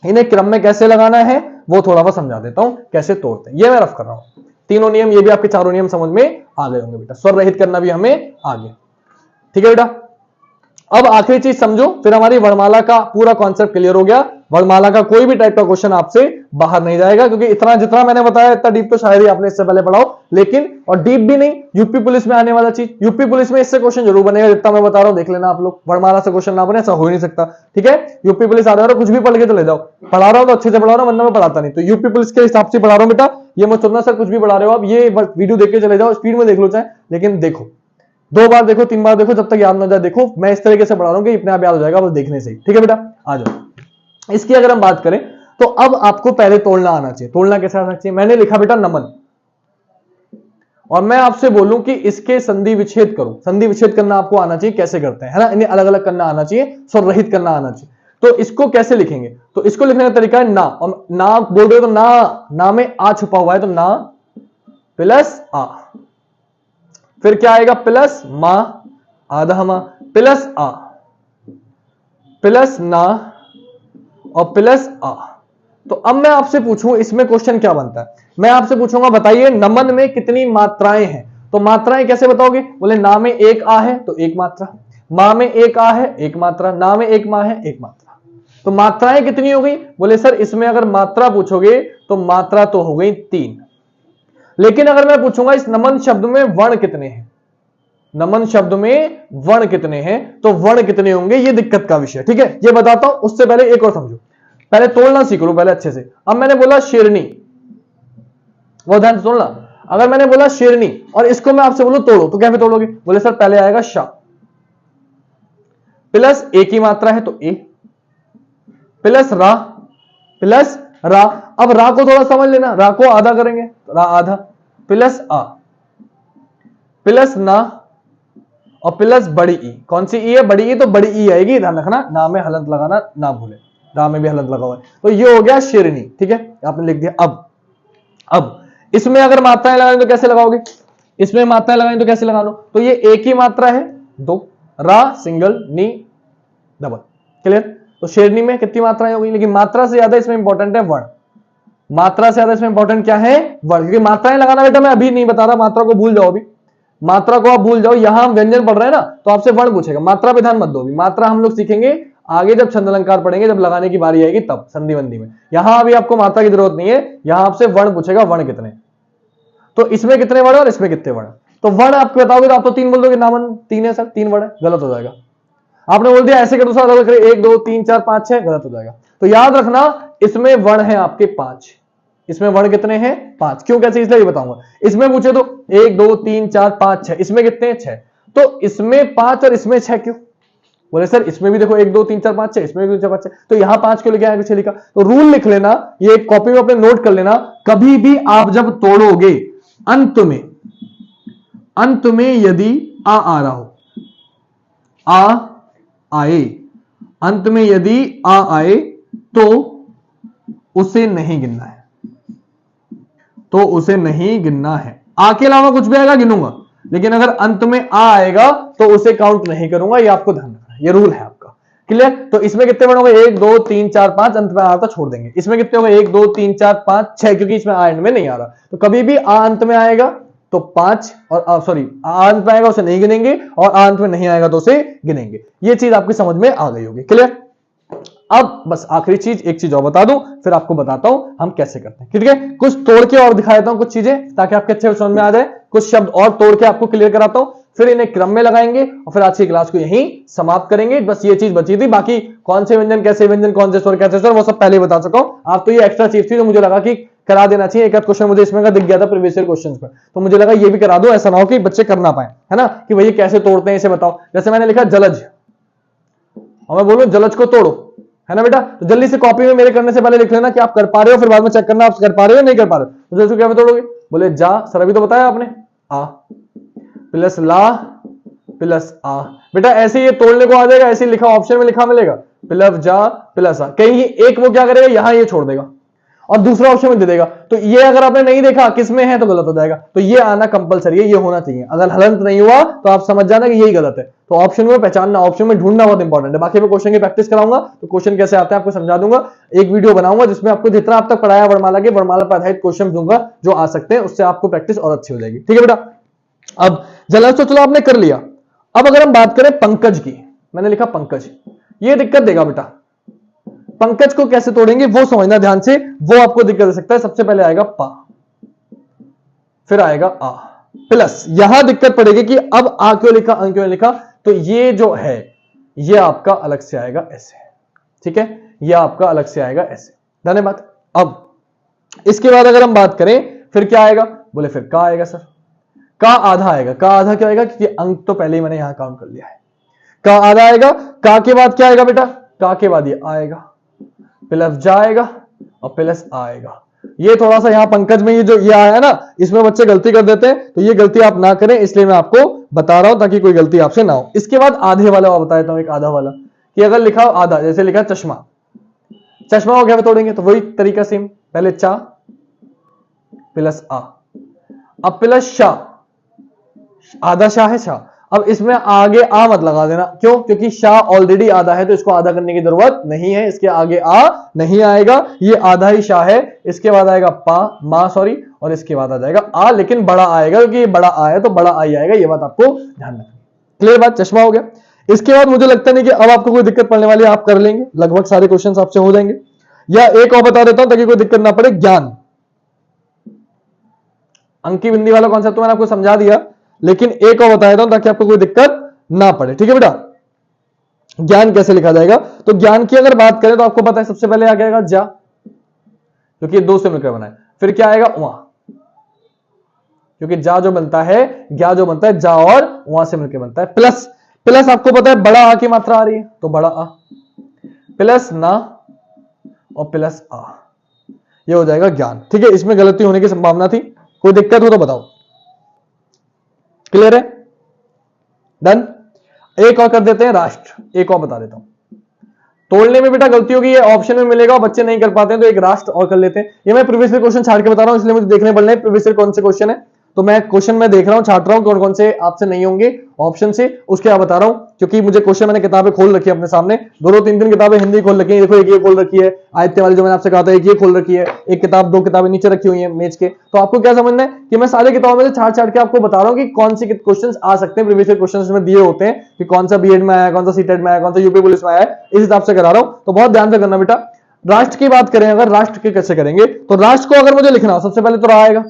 इन्हें क्रम में कैसे लगाना है वो थोड़ा बहुत समझा देता हूं, कैसे तोड़ते हैं। ये मैं रफ कर रहा हूं, तीनों नियम, ये भी आपके चारों नियम समझ में आ गए होंगे बेटा। स्वर रहित करना भी हमें आ गया, ठीक है बेटा। अब आखिरी चीज समझो, फिर हमारी वर्णमाला का पूरा कॉन्सेप्ट क्लियर हो गया। वर्णमाला का कोई भी टाइप का क्वेश्चन आपसे बाहर नहीं जाएगा, क्योंकि इतना जितना मैंने बताया इतना डीप तो शायद ही आपने इससे पहले पढ़ाओ, लेकिन और डीप भी नहीं, यूपी पुलिस में आने वाला चीज, यूपी पुलिस में इससे क्वेश्चन जरूर बनेगा, जितना मैं बता रहा हूं देख लेना आप लोग। वर्णमाला से क्वेश्चन ना बने ऐसा हो ही नहीं सकता, ठीक है। यूपी पुलिस आ रहा है, कुछ भी पढ़ के चले जाओ, पढ़ा रहा हूं तो अच्छे से पढ़ा रहा हूं, वरना मैं पढ़ाता नहीं। तो यूपी पुलिस के हिसाब से पढ़ा रहा हूं बेटा, ये मत सोचना सर कुछ भी पढ़ा रहे हो आप, ये वीडियो देख के चले जाओ, स्पीड में देख लो चाहे, लेकिन देखो 2 बार देखो 3 बार देखो, जब तक याद ना जाए देखो। मैं इस तरीके से पढ़ा रहा हूं कि अपने आप याद हो जाएगा बस देखने से ही, ठीक है बेटा। आ जाओ, इसकी अगर हम बात करें तो अब आपको पहले तोड़ना आना चाहिए। तोड़ना कैसे आना चाहिए? मैंने लिखा बेटा नमन, और मैं आपसे बोलूं कि इसके संधि विच्छेद करो। संधि विच्छेद करना आपको आना चाहिए, कैसे करते हैं, है ना। इन्हें अलग अलग करना आना चाहिए, स्वर रहित करना आना चाहिए। तो इसको कैसे लिखेंगे? तो इसको लिखने का तरीका है ना, और ना बोल रहे हो तो ना में आ छुपा हुआ है, तो ना प्लस आ, फिर क्या आएगा? प्लस मा, आधा मा, प्लस आ, प्लस ना, और प्लस आ। तो अब मैं आपसे पूछूं इसमें क्वेश्चन क्या बनता है? मैं आपसे पूछूंगा बताइए नमन में कितनी मात्राएं हैं। तो मात्राएं कैसे बताओगे? बोले ना में एक आ है तो एक मात्रा, मा में एक आ है एक मात्रा, ना में एक मा है एक मात्रा। तो मात्राएं कितनी हो गई? बोले सर इसमें अगर मात्रा पूछोगे तो मात्रा तो हो गई 3, लेकिन अगर मैं पूछूंगा इस नमन शब्द में वर्ण कितने हैं, नमन शब्द में वर्ण कितने हैं, तो वर्ण कितने होंगे ये दिक्कत का विषय, ठीक है। ये बताता हूं, उससे पहले एक और समझो, पहले तोड़ना सीख लो पहले अच्छे से। अब मैंने बोला शेरनी, वो ध्यान से सुनना। अगर मैंने बोला शेरनी और इसको मैं आपसे बोलूं तोड़ो, तो कैसे तोड़ोगे? बोले सर पहले आएगा शा, प्लस ए की मात्रा है तो ए, प्लस रा, प्लस रा। अब रा को थोड़ा समझ लेना, रा को आधा करेंगे, रा आधा, प्लस आ, प्लस ना, और प्लस बड़ी ई। कौन सी ई है? बड़ी ई, तो बड़ी ई आएगी, ध्यान रखना, ना में हलंत लगाना ना भूले, रा में भी हलंत लगा हुआ है। तो ये हो गया शेरनी, ठीक है, आपने लिख दिया। अब इसमें अगर मात्राएं लगानी तो कैसे लगाओगे? इसमें मात्राएं लगानी तो कैसे लगा लो? तो ये एक ही मात्रा है 2, रा सिंगल, नी डबल, क्लियर। तो शेरनी में कितनी मात्राएं हो गई? लेकिन मात्रा से ज्यादा इसमें इंपॉर्टेंट है वर्ण, मात्रा से ज्यादा इसमें इंपॉर्टेंट क्या है? वर्ण। क्योंकि मात्राएं लगाना बेटा मैं अभी नहीं बता रहा, मात्रा को भूल जाओ, अभी मात्रा को आप भूल जाओ। यहां हम व्यंजन पढ़ रहे हैं ना, तो आपसे वर्ण पूछेगा, मात्रा पे ध्यान मत दो। मात्रा हम लोग सीखेंगे आगे जब छंद अलंकार पढ़ेंगे, जब लगाने की बारी आएगी तब संधि बंदी में। यहां अभी आपको मात्रा की जरूरत नहीं है, यहां आपसे वर्ण पूछेगा, वर्ण कितने। तो इसमें कितने वर्ण और इसमें कितने वर्ण? तो वर्ण आपको बताओगे तो आप तो 3 बोल दोगे, नामन 3 है सर, 3 वर्ण है, गलत हो जाएगा। आपने बोल दिया ऐसे कर दूसरा अलग करे 1 2 3 4 5 6, गलत हो जाएगा। तो याद रखना इसमें वर्ण है आपके 5, इसमें वर्ण कितने हैं? 5। क्यों कैसे? इसलिए बताऊंगा। इसमें पूछे तो 1 2 3 4 5 6, इसमें कितने? 6। तो इसमें 5 और इसमें 6 क्यों? बोले सर इसमें भी देखो 1 2 3 4 5 6, इसमें भी 2 4 5 6, तो यहां 5 क्यों लिखा है? कुछ लिखा। तो रूल लिख लेना, ये कॉपी में अपने नोट कर लेना। कभी भी आप जब तोड़ोगे अंत में यदि आ रहा हो, आए, अंत में यदि आए तो उसे नहीं गिनना है, तो उसे नहीं गिनना है। आ के अलावा कुछ भी आएगा गिनूंगा, लेकिन अगर अंत में आ आएगा तो उसे काउंट नहीं करूंगा, ये आपको ध्यान रखना है, ये रूल है आपका, क्लियर। तो इसमें कितने वर्ण हो गए? 1 2 3 4 5, अंत में आ तो छोड़ देंगे। इसमें कितने हो गए? 1 2 3 4 5 6, क्योंकि इसमें आ एंड में नहीं आ रहा। तो कभी भी आ अंत में आएगा तो 5, और सॉरी आ अंत में आएगा उसे नहीं गिनेंगे, और आ अंत में नहीं आएगा तो उसे गिनेंगे। ये चीज आपकी समझ में आ गई होगी, क्लियर। अब बस आखिरी चीज, एक चीज और बता दूं, फिर आपको बताता हूं हम कैसे करते हैं, ठीक है। कुछ तोड़ के और दिखा देता हूं कुछ चीजें, ताकि आपके अच्छे समझ में आ जाए। कुछ शब्द और तोड़ के आपको क्लियर कराता हूं, फिर इन्हें क्रम में लगाएंगे, और फिर आज की क्लास को यहीं समाप्त करेंगे। बस ये चीज बची थी, बाकी कौन से व्यंजन कैसे व्यंजन, कौन से स्वर कैसे स्वर, वो सब पहले बता चुका हूं। आप तो ये एक्स्ट्रा चीज थी तो मुझे लगा कि करा देना चाहिए। एक आध क्वेश्चन मुझे इसमें का दिख गया था प्रीवियस ईयर क्वेश्चंस पर, तो मुझे लगा ये भी करा दो, ऐसा ना हो कि बच्चे कर ना पाए, है ना, कि भैया कैसे तोड़ते हैं इसे बताओ। जैसे मैंने लिखा जलज, और मैं बोलूं जलज को तोड़ो, है ना बेटा। तो जल्दी से कॉपी में मेरे करने से पहले लिख लेना कि आप कर पा रहे हो, फिर बाद में चेक करना आप कर पा रहे हो नहीं कर पा रहे हो। तो जैसे क्या तोड़ोगे? बोले जा, सर अभी तो बताया आपने, आ प्लस ला प्लस आ। बेटा ऐसे ये तोड़ने को आ जाएगा, ऐसे लिखा ऑप्शन में लिखा मिलेगा प्लस जा प्लस आ, कहीं एक वो क्या करेगा यहां ये छोड़ देगा और दूसरा ऑप्शन में दे देगा। तो ये अगर आपने नहीं देखा किसमें है तो गलत हो जाएगा। तो ये आना कंपलसरी है, ये होना चाहिए। अगर हलंत नहीं हुआ तो आप समझ जाना कि यही गलत है। तो ऑप्शन में पहचानना, ऑप्शन में ढूंढना बहुत इंपॉर्टेंट है। बाकी मैं क्वेश्चन की प्रैक्टिस कराऊंगा, तो क्वेश्चन कैसे आते हैं आपको समझा दूंगा। एक वीडियो बनाऊंगा जिसमें आपको जितना आप तक पढ़ाया वर्णमाला के, वर्णमाला पर आधारित क्वेश्चन दूंगा जो आ सकते हैं, उससे आपको प्रैक्टिस और अच्छी हो जाएगी। ठीक है बेटा। अब जला तो चलो आपने कर लिया। अब अगर हम बात करें पंकज की, मैंने लिखा पंकज, ये दिक्कत देगा बेटा। पंकज को कैसे तोड़ेंगे वो समझना ध्यान से, वो आपको दिक्कत दे सकता है। सबसे पहले आएगा पा, फिर आएगा आ, प्लस यहां दिक्कत पड़ेगी कि अब आ क्यों लिखा, अं क्यों लिखा। तो ये जो है ये आपका अलग से आएगा ऐसे, ठीक है, ये आपका अलग से आएगा ऐसे। धन्यवाद। अब इसके बाद अगर हम बात करें फिर क्या आएगा, बोले फिर का आएगा सर, का आधा आएगा। का आधा क्या आएगा, क्योंकि अंक तो पहले ही मैंने यहां काउंट कर लिया है। का आधा आएगा। का के बाद क्या आएगा बेटा, का के बाद ये आएगा, प्लस जाएगा और प्लस आएगा। ये थोड़ा सा यहां पंकज में ये जो ये आया है ना, इसमें बच्चे गलती कर देते हैं, तो ये गलती आप ना करें, इसलिए मैं आपको बता रहा हूं ताकि कोई गलती आपसे ना हो। इसके बाद आधे वाला बता देता हूं, एक आधा वाला, कि अगर लिखा हो आधा, जैसे लिखा चश्मा, चश्मा को क्या तोड़ेंगे, तो वही तरीका सेम, पहले चा प्लस आ, अब प्लस शाह, आधा शाह है शाह। अब इसमें आगे आ मत लगा देना, क्यों, क्योंकि शाह ऑलरेडी आधा है, तो इसको आधा करने की जरूरत नहीं है। इसके आगे आ नहीं आएगा, ये आधा ही शाह है। इसके बाद आएगा पा, मा सॉरी, और इसके बाद आ जाएगा आ, लेकिन बड़ा आएगा, क्योंकि ये बड़ा आ है तो बड़ा आई आएगा। ये बात आपको ध्यान रखना। क्लियर बात, चश्मा हो गया। इसके बाद मुझे लगता नहीं कि अब आपको कोई दिक्कत पड़ने वाली है, आप कर लेंगे, लगभग सारे क्वेश्चन आपसे हो जाएंगे। या एक और बता देता हूं ताकि कोई दिक्कत ना पड़े, ज्ञान, अंकी बिंदी वाला कॉन्सेप्ट तो मैंने आपको समझा दिया, लेकिन एक और बता देता हूं ताकि आपको कोई दिक्कत ना पड़े। ठीक है बेटा। ज्ञान कैसे लिखा जाएगा, तो ज्ञान की अगर बात करें तो आपको पता है सबसे पहले आ जाएगा जा, क्योंकि दो से मिलकर बना है। फिर क्या आएगा उआ, क्योंकि जा जो बनता है, ज्ञा जो बनता है जा और उआ से मिलकर बनता है। प्लस, प्लस आपको पता है बड़ा आ की मात्रा आ रही है, तो बड़ा आ, प्लस ना और प्लस आ, ये हो जाएगा ज्ञान। ठीक है, इसमें गलती होने की संभावना थी, कोई दिक्कत हो तो बताओ। क्लियर है, डन। एक और कर देते हैं राष्ट्र, एक और बता देता हूं। तोड़ने में बेटा गलती होगी, ये ऑप्शन में मिलेगा, बच्चे नहीं कर पाते हैं, तो एक राष्ट्र और कर लेते हैं। ये मैं प्रीवियस ईयर क्वेश्चन छाड़ के बता रहा हूं, इसलिए मुझे देखने पड़ रहे हैं प्रीवियस ईयर कौन से क्वेश्चन है। तो मैं क्वेश्चन में देख रहा हूं, छाट रहा हूं कौन कौन से आपसे नहीं होंगे ऑप्शन से, उसके आप बता रहा हूं। क्योंकि मुझे क्वेश्चन, मैंने किताबें खोल रखी है अपने सामने, दो तीन किताबें हिंदी खोल रखी है। देखो एक ये खोल रखी है आयत्य वाली जो मैंने आपसे कहा था, एक ये खोल रखी है, एक किताब, दो किताबें नीचे रखी हुई है मेज के। तो आपको क्या समझना है कि मैं सारी किताबों में से छाट छाट के आपको बता रहा हूं कि कौन सी क्वेश्चन आ सकते हैं। प्रीवियस ईयर क्वेश्चन में दिए होते हैं कि कौन सा बीएड में आया, कौन सा सीटेट में आया, कौन सा यूपी पुलिस में आया, इस हिसाब से करा रहा हूं। तो बहुत ध्यान से करना बेटा। राष्ट्र की बात करें, अगर राष्ट्र के कैसे करेंगे, तो राष्ट्र को अगर मुझे लिखना हो, सबसे पहले तो रहा आएगा,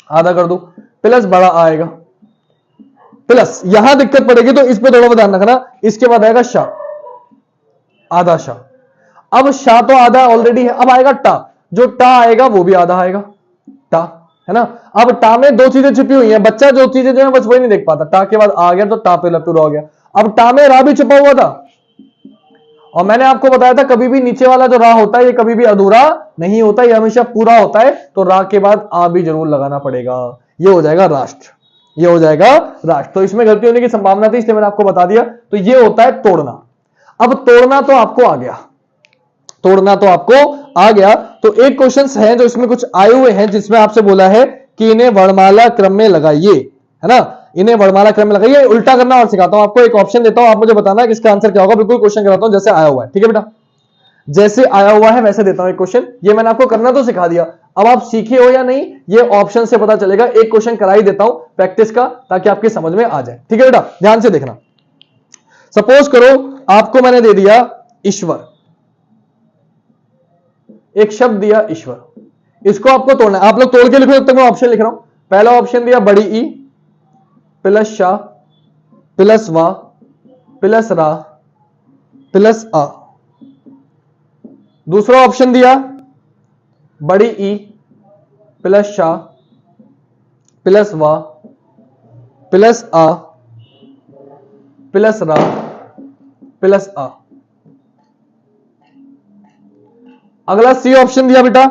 आधा कर दो, प्लस बड़ा आएगा, प्लस यहां दिक्कत पड़ेगी तो इस पे थोड़ा ध्यान रखना। इसके बाद आएगा शाह, आधा शाह। अब शाह तो आधा ऑलरेडी है, अब आएगा टा, जो टा आएगा वो भी आधा आएगा, टा है ना। अब टा में दो चीजें छुपी हुई हैं, बच्चा जो चीजें जो है बस वही नहीं देख पाता। टा के बाद आ गया तो टा पे पूरा हो गया। अब टा में रा भी छुपा हुआ था, और मैंने आपको बताया था कभी भी नीचे वाला जो रा होता है ये कभी भी अधूरा नहीं होता, ये हमेशा पूरा होता है। तो रा के बाद आ भी जरूर लगाना पड़ेगा, ये हो जाएगा राष्ट्र, ये हो जाएगा राष्ट्र। तो इसमें गलती होने की संभावना थी, इसलिए मैंने आपको बता दिया। तो ये होता है तोड़ना। अब तोड़ना तो आपको आ गया, तोड़ना तो आपको आ गया। तो एक क्वेश्चन है जो इसमें कुछ आए हुए हैं, जिसमें आपसे बोला है कि इन्हें वर्णमाला क्रम में लगाइए, है ना, इन्हें वर्णमाला क्रम में लगाइए। उल्टा करना और सिखाता हूं आपको, एक ऑप्शन देता हूं, आप मुझे बताना है कि इसका आंसर क्या होगा। बिल्कुल क्वेश्चन कराता हूं जैसे आया हुआ है, ठीक है बेटा, जैसे आया हुआ है वैसे देता हूं एक क्वेश्चन। ये मैंने आपको करना तो सिखा दिया, अब आप सीखे हो या नहीं ये ऑप्शन से पता चलेगा। एक क्वेश्चन करा ही देता हूं प्रैक्टिस का, ताकि आपकी समझ में आ जाए। ठीक है बेटा, ध्यान से देखना। सपोज करो आपको मैंने दे दिया ईश्वर, एक शब्द दिया ईश्वर, इसको आपको तोड़ना है। आप लोग तोड़ के लिखो, जब तक मैं ऑप्शन लिख रहा हूं। पहला ऑप्शन दिया बड़ी ई, प्लस शाह, प्लस वा, प्लस रा, प्लस आ। दूसरा ऑप्शन दिया बड़ी ई, प्लस शाह, प्लस वा, प्लस आ, प्लस रा, प्लस आ। अगला सी ऑप्शन दिया बेटा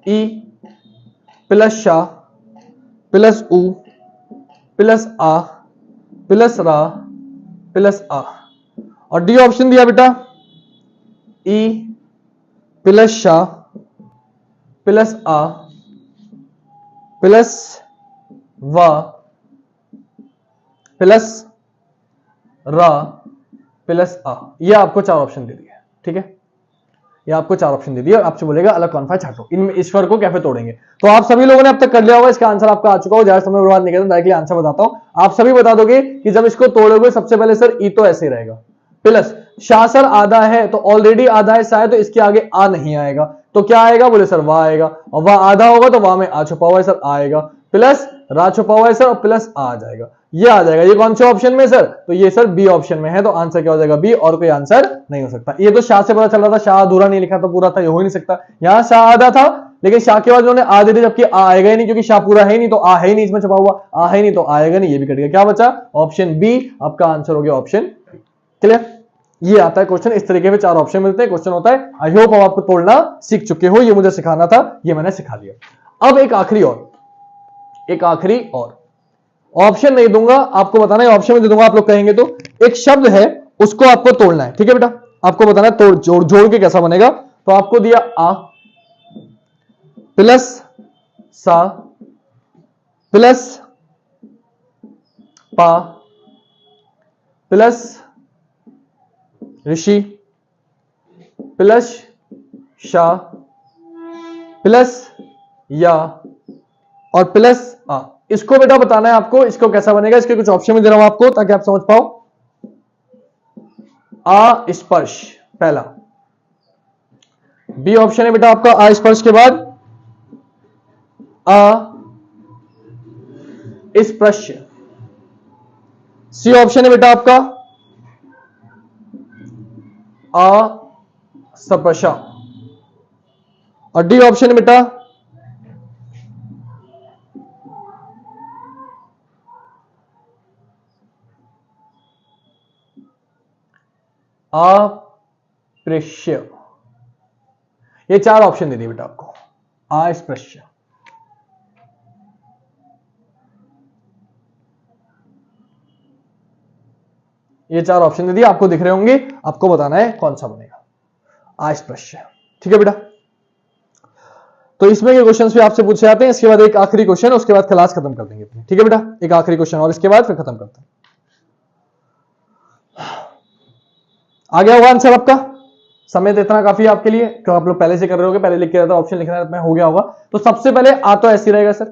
ई, प्लस शाह, प्लस उ, प्लस आ, प्लस रा प्लस आ, और डी ऑप्शन दिया बेटा ई प्लस शा प्लस आ प्लस वा प्लस रा प्लस आ। ये आपको 4 ऑप्शन दे दिए, ठीक है, ये आपको 4 ऑप्शन दे दिए और आपसे बोलेगा अलग कॉन्फाई छाटो, इनमें ईश्वर को कैसे तोड़ेंगे। तो आप सभी लोगों ने अब तक कर लिया होगा, इसका आंसर आपका आ चुका हो, ज्यादा समय बर्बाद नहीं करता, डायरेक्टली आंसर बताता हूं। आप सभी बता दोगे कि जब इसको तोड़ोगे सबसे पहले सर ई तो ऐसे ही रहेगा, प्लस शाह सर आधा है तो ऑलरेडी आधा है शायद, तो इसके आगे आ नहीं आएगा, तो क्या आएगा, बोले सर वाह आएगा, और वाह आधा होगा तो वाह में आ छुपा हुआ है सर आएगा, प्लस रा छुपा हुआ है सर और प्लस आ जाएगा, ये आ जाएगा। ये कौन से ऑप्शन में सर, तो ये सर बी ऑप्शन में है, तो आंसर क्या हो जाएगा बी, और कोई आंसर नहीं हो सकता। ये तो शाह से पता चल रहा था, शाह अधूरा नहीं लिखा था, पूरा था, ये हो ही नहीं सकता। यहां शाह आधा था लेकिन शाह के बाद उन्होंने आ दे दी, जबकि आ आएगा ही नहीं, क्योंकि शाह पूरा है ही नहीं, तो आ है ही नहीं इसमें छुपा हुआ, आ है ही नहीं तो आएगा नहीं, ये भी कट गया। क्या बचा, ऑप्शन बी आपका आंसर हो गया, ऑप्शन क्लियर। ये आता है क्वेश्चन, इस तरीके से 4 ऑप्शन मिलते हैं, क्वेश्चन होता है। आई होप अब आपको तोड़ना सीख चुके हो, ये मुझे सिखाना था, ये मैंने सिखा दिया। अब एक आखिरी और ऑप्शन नहीं दूंगा, आपको बताना है, ऑप्शन में दे दूंगा, आप लोग कहेंगे तो एक शब्द है उसको आपको तोड़ना है, ठीक है बेटा, आपको बताना है तोड़ जोड़ के कैसा बनेगा। तो आपको दिया आ प्लस सा प्लस पा प्लस ऋषि प्लस शा प्लस या और प्लस आ। इसको बेटा बताना है आपको, इसको कैसा बनेगा, इसके कुछ ऑप्शन में दे रहा हूं आपको ताकि आप समझ पाओ। आ स्पर्श पहला, बी ऑप्शन है बेटा आपका आ स्पर्श के बाद आ स्पर्श, सी ऑप्शन है बेटा आपका आ स्पर्शा, और डी ऑप्शन है बेटा अप्रेष्य। ये 4 ऑप्शन दे दिए बेटा आपको, अस्पृश्य। ये 4 ऑप्शन दे दिए, आपको दिख रहे होंगे, आपको बताना है कौन सा बनेगा, अस्पृश्य, ठीक है बेटा। तो इसमें के क्वेश्चंस भी आपसे पूछे जाते हैं, इसके बाद एक आखिरी क्वेश्चन, उसके बाद क्लास खत्म कर देंगे, ठीक है बेटा, एक आखिरी क्वेश्चन और इसके बाद फिर खत्म करते हैं। आ गया होगा आंसर आपका, समय देना काफी आपके लिए, तो आप लोग पहले से कर रहे होगे, पहले लिख के रहता ऑप्शन लिखना में हो गया होगा। तो सबसे पहले आ तो ऐसे रहेगा सर,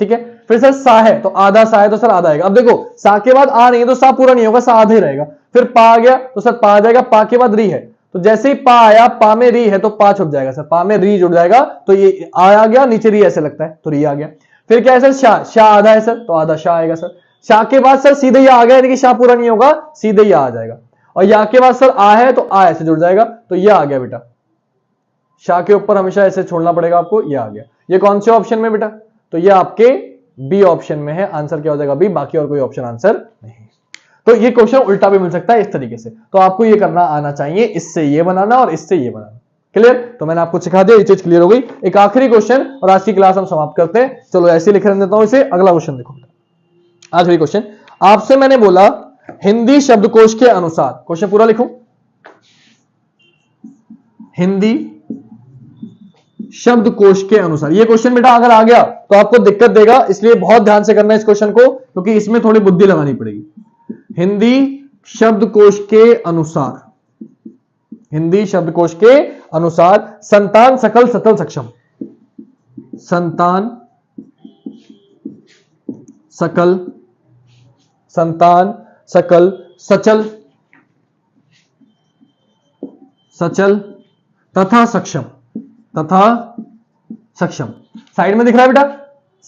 ठीक है, फिर सर सा है तो आधा, सा है तो सर आधा आएगा। अब देखो सा के बाद आ नहीं है तो सा पूरा नहीं होगा, सा आधा ही रहेगा। फिर पा आ गया तो सर पा आ जाएगा, पा के बाद री है तो जैसे ही पा आया, पा में री है तो पा छुप जाएगा सर, पा में री जुड़ जाएगा, तो ये आ गया, नीचे री ऐसे लगता है तो री आ गया। फिर क्या है सर, शाह, शाह आधा है सर तो आधा शाह आएगा सर। शाह के बाद सर सीधे ही आ गया, यानी कि शाह पूरा नहीं होगा, सीधे ही आ जाएगा। और या के बाद सर आ है तो आ ऐसे जुड़ जाएगा, तो ये आ गया बेटा, शाह के ऊपर हमेशा ऐसे छोड़ना पड़ेगा आपको, ये आ गया। ये कौन से ऑप्शन में बेटा, तो ये आपके बी ऑप्शन में है, आंसर क्या हो जाएगा बी, बाकी और कोई ऑप्शन आंसर नहीं। तो ये क्वेश्चन उल्टा भी मिल सकता है इस तरीके से, तो आपको ये करना आना चाहिए, इससे ये बनाना और इससे ये बनाना, क्लियर। तो मैंने आपको सिखा दिया, ये चीज क्लियर हो गई। एक आखिरी क्वेश्चन और आज की क्लास हम समाप्त करते हैं। चलो ऐसे लिख देता हूं इसे, अगला क्वेश्चन देखो, आखिरी क्वेश्चन आपसे मैंने बोला हिंदी शब्दकोश के अनुसार, क्वेश्चन पूरा लिखूं, हिंदी शब्दकोश के अनुसार। ये क्वेश्चन बेटा अगर आ गया तो आपको दिक्कत देगा, इसलिए बहुत ध्यान से करना है इस क्वेश्चन को, क्योंकि इसमें थोड़ी बुद्धि लगानी पड़ेगी। हिंदी शब्दकोश के अनुसार, हिंदी शब्दकोश के अनुसार संतान सकल सचल सक्षम, संतान सकल, संतान सकल सचल, सचल तथा सक्षम, तथा सक्षम। साइड में दिख रहा है बेटा,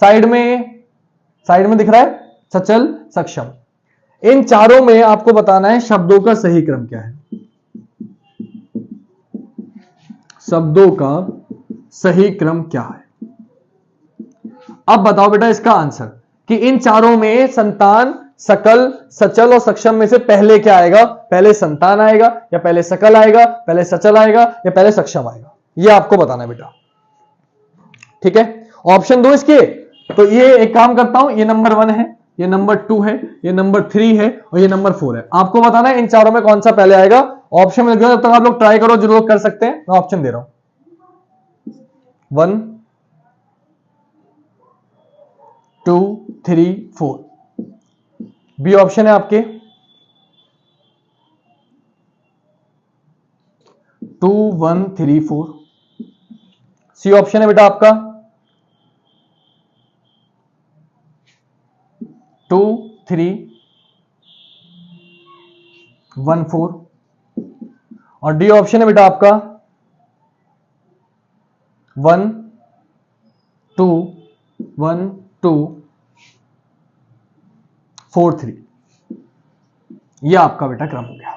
साइड में दिख रहा है सचल सक्षम। इन चारों में आपको बताना है शब्दों का सही क्रम क्या है, शब्दों का सही क्रम क्या है। अब बताओ बेटा इसका आंसर कि इन चारों में संतान, सकल, सचल और सक्षम में से पहले क्या आएगा, पहले संतान आएगा या पहले सकल आएगा, पहले सचल आएगा या पहले सक्षम आएगा, ये आपको बताना है बेटा, ठीक है। ऑप्शन दो इसके, तो ये एक काम करता हूं, ये नंबर 1 है, ये नंबर 2 है, ये नंबर 3 है और ये नंबर 4 है। आपको बताना है इन चारों में कौन सा पहले आएगा। ऑप्शन में जब तक आप लोग ट्राई करो, जो लोग कर सकते हैं, मैं ऑप्शन दे रहा हूं 1 2 3 4। बी ऑप्शन है आपके 2 1 3 4। सी ऑप्शन है बेटा आपका 2 3 1 4 और डी ऑप्शन है बेटा आपका 1 2 1 2 4 3। ये आपका बेटा क्रम हो गया।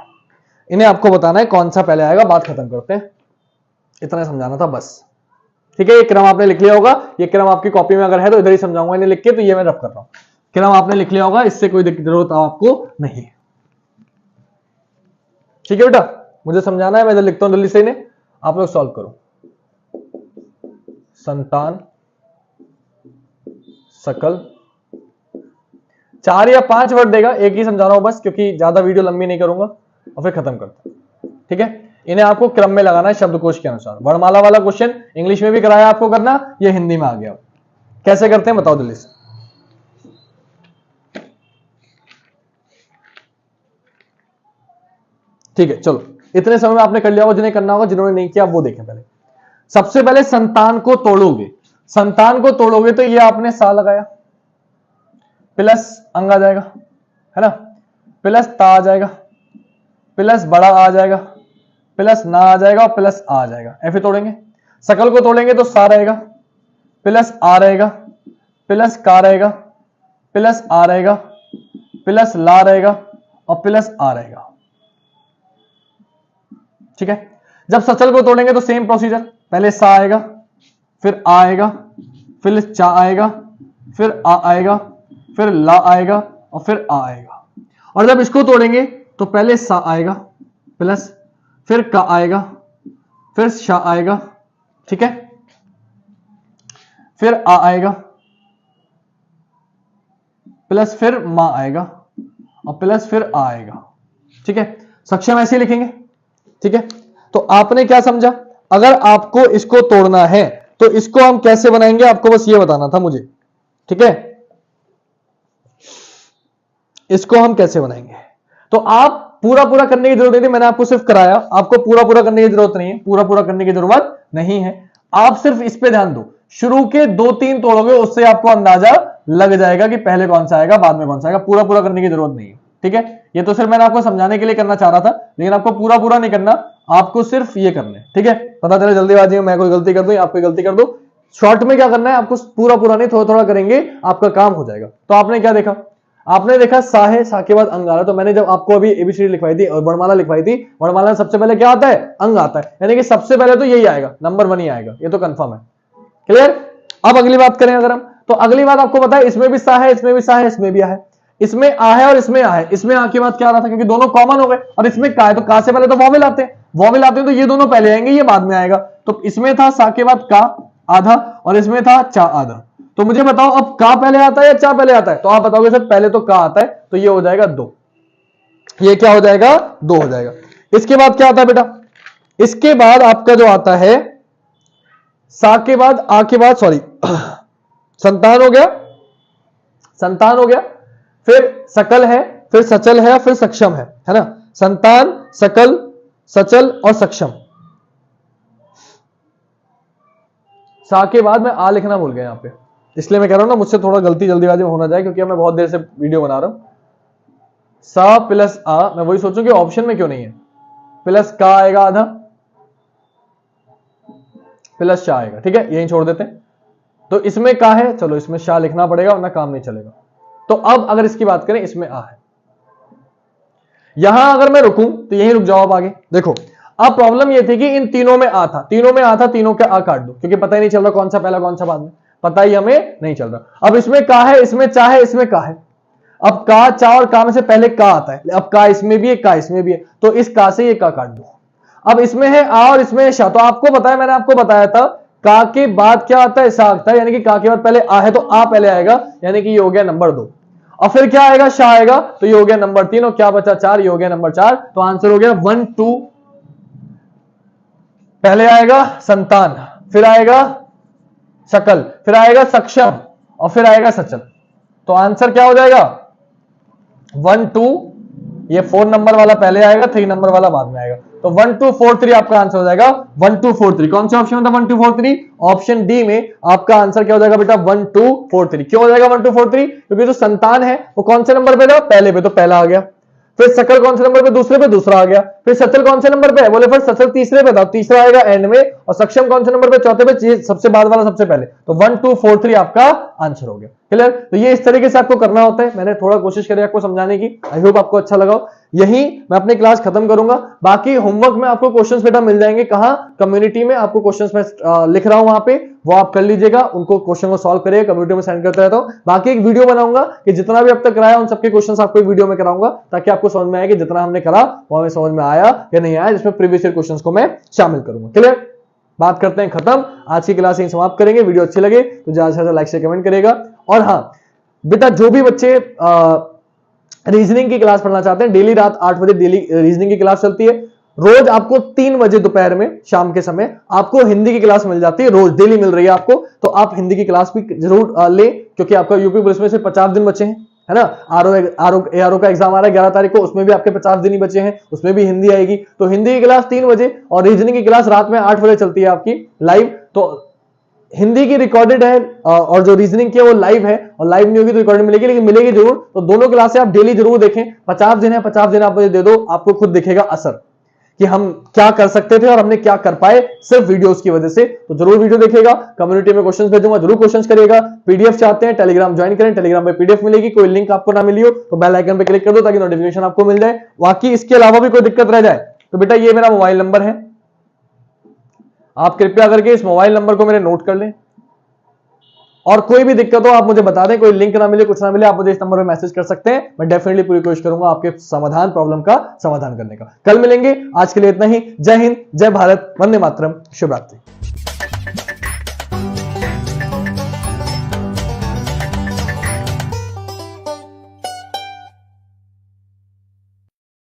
इन्हें आपको बताना है कौन सा पहले आएगा। बात खत्म करते हैं, इतना समझाना था बस। ठीक है, ये क्रम आपने लिख लिया होगा। ये क्रम आपकी कॉपी में अगर है तो इधर ही समझाऊंगा इन्हें लिख के, तो ये मैं रफ कर रहा हूं। क्रम आपने लिख लिया होगा, इससे कोई जरूरत आपको नहीं है। ठीक है बेटा, मुझे समझाना है, मैं इधर लिखता हूं जल्दी से इन्हें, आप लोग सॉल्व करो। संतान, सकल, 4 या 5 वर्ड देगा, एक ही समझा रहा हूं बस, क्योंकि ज्यादा वीडियो लंबी नहीं करूंगा और फिर खत्म करता हूं। ठीक है, इन्हें आपको क्रम में लगाना है शब्दकोश के अनुसार। वर्णमाला वाला क्वेश्चन इंग्लिश में भी कराया आपको करना, ये हिंदी में आ गया। कैसे करते हैं बताओ जल्दी से। ठीक है, चलो इतने समय में आपने कर लिया होगा, जिन्हें करना होगा, जिन्होंने नहीं किया वो देखें। पहले सबसे पहले संतान को तोड़ोगे। संतान को तोड़ोगे तो ये आपने सा लगाया, प्लस अंग आ जाएगा, है ना, प्लस ता आ जाएगा, प्लस बड़ा आ जाएगा, प्लस ना आ जाएगा और प्लस आ जाएगा। ऐसे तोड़ेंगे। सकल को तोड़ेंगे तो सा रहेगा, प्लस आ रहेगा, प्लस का रहेगा, प्लस आ रहेगा, प्लस ला रहेगा और प्लस आ रहेगा। ठीक है, जब सचल को तोड़ेंगे तो सेम प्रोसीजर, पहले सा आएगा, फिर आ आएगा, फिर चा आएगा, फिर आ आएगा, फिर ला आएगा और फिर आ आएगा। और जब इसको तोड़ेंगे तो पहले सा आएगा, प्लस फिर का आएगा, फिर शा आएगा, ठीक है, फिर आ आएगा, प्लस फिर मा आएगा और प्लस फिर आ आएगा। ठीक है, सक्षम ऐसे ही लिखेंगे। ठीक है, तो आपने क्या समझा, अगर आपको इसको तोड़ना है तो इसको हम कैसे बनाएंगे, आपको बस ये बताना था मुझे। ठीक है, इसको हम कैसे बनाएंगे, तो आप पूरा पूरा करने की जरूरत नहीं थी, मैंने आपको सिर्फ कराया, आपको पूरा पूरा करने की जरूरत नहीं है, पूरा पूरा करने की जरूरत नहीं है। आप सिर्फ इस पे ध्यान दो, शुरू के 2-3 तोड़ोगे, उससे आपको अंदाजा लग जाएगा कि पहले कौन सा आएगा, बाद में कौन सा आएगा। पूरा पूरा करने की जरूरत नहीं है। ठीक है, ये तो सिर्फ मैंने आपको समझाने के लिए करना चाह रहा था, लेकिन आपको पूरा पूरा नहीं करना, आपको सिर्फ ये करना है। ठीक है, पता चले जल्दीबाजी में मैं कोई गलती कर दूं, आप कोई गलती कर दो। शॉर्ट में क्या करना है, आपको पूरा पूरा नहीं, थोड़ा थोड़ा करेंगे, आपका काम हो जाएगा। तो आपने क्या देखा, आपने देखा सा है, सा के बाद अंग आ रहा है। तो मैंने जब आपको अभी एबीसीडी लिखवाई थी और वर्णमाला लिखवाई थी, वर्णमाला में सबसे पहले क्या आता है, अंग आता है, यानी कि सबसे पहले तो यही आएगा, नंबर 1 ही आएगा, ये तो कंफर्म है। क्लियर। अब अगली बात करें अगर हम, तो अगली बात आपको पता है, इसमें भी सा है, इसमें भी सा है, इसमें भी आ है, इसमें आ है और इसमें आ है। इसमें आ के बाद क्या आ रहा था, क्योंकि दोनों कॉमन हो गए, और इसमें का है तो का से पहले तो वॉवेल आते हैं, वॉवेल आते हैं तो ये दोनों पहले आएंगे, ये बाद में आएगा। तो इसमें था सा के बाद का आधा और इसमें था चा आधा। तो मुझे बताओ अब का पहले आता है या चा पहले आता है, तो आप बताओगे सर पहले तो का आता है, तो ये हो जाएगा 2, ये क्या हो जाएगा 2 हो जाएगा। इसके बाद क्या आता है बेटा, इसके बाद आपका जो आता है सा के बाद आ के बाद, सॉरी संतान हो गया, संतान हो गया, फिर सकल है, फिर सचल है, फिर सक्षम है ना, संतान, सकल, सचल और सक्षम। सा के बाद मैं आ लिखना भूल गया यहां पे, इसलिए मैं कह रहा हूं ना, मुझसे थोड़ा गलती जल्दीबाजी में होना जाए, क्योंकि मैं बहुत देर से वीडियो बना रहा हूं। सा प्लस आ, मैं वही सोचूं कि ऑप्शन में क्यों नहीं है, प्लस का आएगा आधा, प्लस शा आएगा। ठीक है, यही छोड़ देते हैं। तो इसमें का है, चलो इसमें शा लिखना पड़ेगा वरना काम नहीं चलेगा। तो अब अगर इसकी बात करें, इसमें आ है, यहां अगर मैं रुकूं तो यहीं रुक जाओ। अब आगे देखो, अब प्रॉब्लम यह थी कि इन तीनों में आ था, तीनों में आ था, तीनों का आ काट दो, क्योंकि पता ही नहीं चल रहा कौन सा पहला कौन सा बाद में, पता ही हमें नहीं चल रहा। अब इसमें का है, इसमें चा है, इसमें का है। अब का, चा और का में से पहले का आता है, अब का इसमें भी है, का इसमें भी है, तो इस का से ये का काट दो। अब इसमें है आ और इसमें है शा, तो आपको बताया, मैंने आपको बताया था का के बाद क्या आता है, सा आता है, यानी कि का के बाद पहले आ है तो आ पहले आएगा, यानी कि ये हो गया नंबर 2। और फिर क्या आएगा, शाह आएगा, तो ये हो गया नंबर 3 और क्या बचा 4, ये हो गया नंबर 4। तो आंसर हो गया 1 2, पहले आएगा संतान, फिर आएगा शकल, फिर आएगा सक्षम और फिर आएगा सचल। तो आंसर क्या हो जाएगा 1 2, ये 4 नंबर वाला पहले आएगा, 3 नंबर वाला बाद में आएगा। तो 1 2 4 3 आपका आंसर हो जाएगा 1 2 4 3। कौन से ऑप्शन में था 1 2 4 3? ऑप्शन डी में आपका आंसर क्या हो जाएगा बेटा 1 2 4 3। क्यों हो जाएगा 1 2 4 3? क्योंकि जो संतान है वो कौन से नंबर पे था, पहले पे, तो पहला आ गया। फिर सकल कौन से नंबर पे, दूसरे पे, दूसरा आ गया। फिर सचल कौन से नंबर पे है, बोले फिर सचल तीसरे पे था, तीसरा आएगा एंड में। और सक्षम कौन से नंबर पे, चौथे पे, सबसे बाद वाला सबसे पहले। तो 1 2 4 3 आपका आंसर हो गया। क्लियर? तो ये इस तरीके से आपको करना होता है। मैंने थोड़ा कोशिश करी आपको समझाने की, आई होप आपको अच्छा लगा हो। यही मैं अपनी क्लास खत्म करूंगा। बाकी होमवर्क में आपको क्वेश्चंस बेटा मिल जाएंगे, कहां, कम्युनिटी में आपको क्वेश्चंस मैं लिख रहा हूं, वहां पे वो आप कर लीजिएगा, उनको क्वेश्चन को सॉल्व करिए, कम्युनिटी में सेंड करता रहता हूं। बाकी एक वीडियो बनाऊंगा कि जितना भी अब तक कराया उन सबके क्वेश्चंस आपको एक वीडियो में कराऊंगा, ताकि आपको समझ में आए कि जितना हमने करा वो हमें समझ में आया या नहीं आया, जिसमें प्रीवियस ईयर क्वेश्चंस को मैं शामिल करूंगा। क्लियर? बात करते हैं खत्म। आज की क्लास यहीं समाप्त करेंगे। वीडियो अच्छी लगे तो ज्यादा से ज्यादा लाइक से कमेंट करेगा। और हाँ बेटा, जो भी बच्चे रीजनिंग की क्लास पढ़ना चाहते हैं, डेली रात 8 बजे डेली रीजनिंग की क्लास चलती है। रोज आपको 3 बजे दोपहर में, शाम के समय आपको हिंदी की क्लास मिल जाती है, रोज डेली मिल रही है आपको। तो आप हिंदी की क्लास भी जरूर ले, क्योंकि आपका यूपी पुलिस में से 50 दिन बचे हैं, है ना। आरओ का एग्जाम आ रहा है 11 तारीख को, उसमें भी आपके 50 दिन ही बचे हैं, उसमें भी हिंदी आएगी। तो हिंदी की क्लास 3 बजे और रीजनिंग की क्लास रात में 8 बजे चलती है आपकी लाइव। तो हिंदी की रिकॉर्डेड है और जो रीजनिंग की है वो लाइव है, और लाइव नहीं होगी तो रिकॉर्डेड मिलेगी, लेकिन मिलेगी जरूर। तो दोनों क्लासें आप डेली जरूर देखें। 50 दिन है, 50 दिन आप मुझे दे दो, आपको खुद दिखेगा असर कि हम क्या कर सकते थे और हमने क्या कर पाए सिर्फ वीडियोस की वजह से। तो जरूर वीडियो देखिएगा, कम्युनिटी में क्वेश्चंस भेजूंगा, जरूर क्वेश्चंस करिएगा। पीडीएफ चाहते हैं, टेलीग्राम ज्वाइन करें, टेलीग्राम पे पीडीएफ मिलेगी। कोई लिंक आपको ना मिली हो तो बेल आइकन पे क्लिक कर दो, ताकि नोटिफिकेशन आपको मिल जाए। बाकी इसके अलावा भी कोई दिक्कत रह जाए तो बेटा ये मेरा मोबाइल नंबर है, आप कृपया करके इस मोबाइल नंबर को मेरे नोट कर लें। और कोई भी दिक्कत हो आप मुझे बता दें, कोई लिंक ना मिले, कुछ ना मिले, आप मुझे इस नंबर पे मैसेज कर सकते हैं। मैं डेफिनेटली पूरी कोशिश करूंगा आपके प्रॉब्लम का समाधान करने का। कल मिलेंगे, आज के लिए इतना ही। जय हिंद, जय भारत, वंदे मातरम, शुभ रात्रि।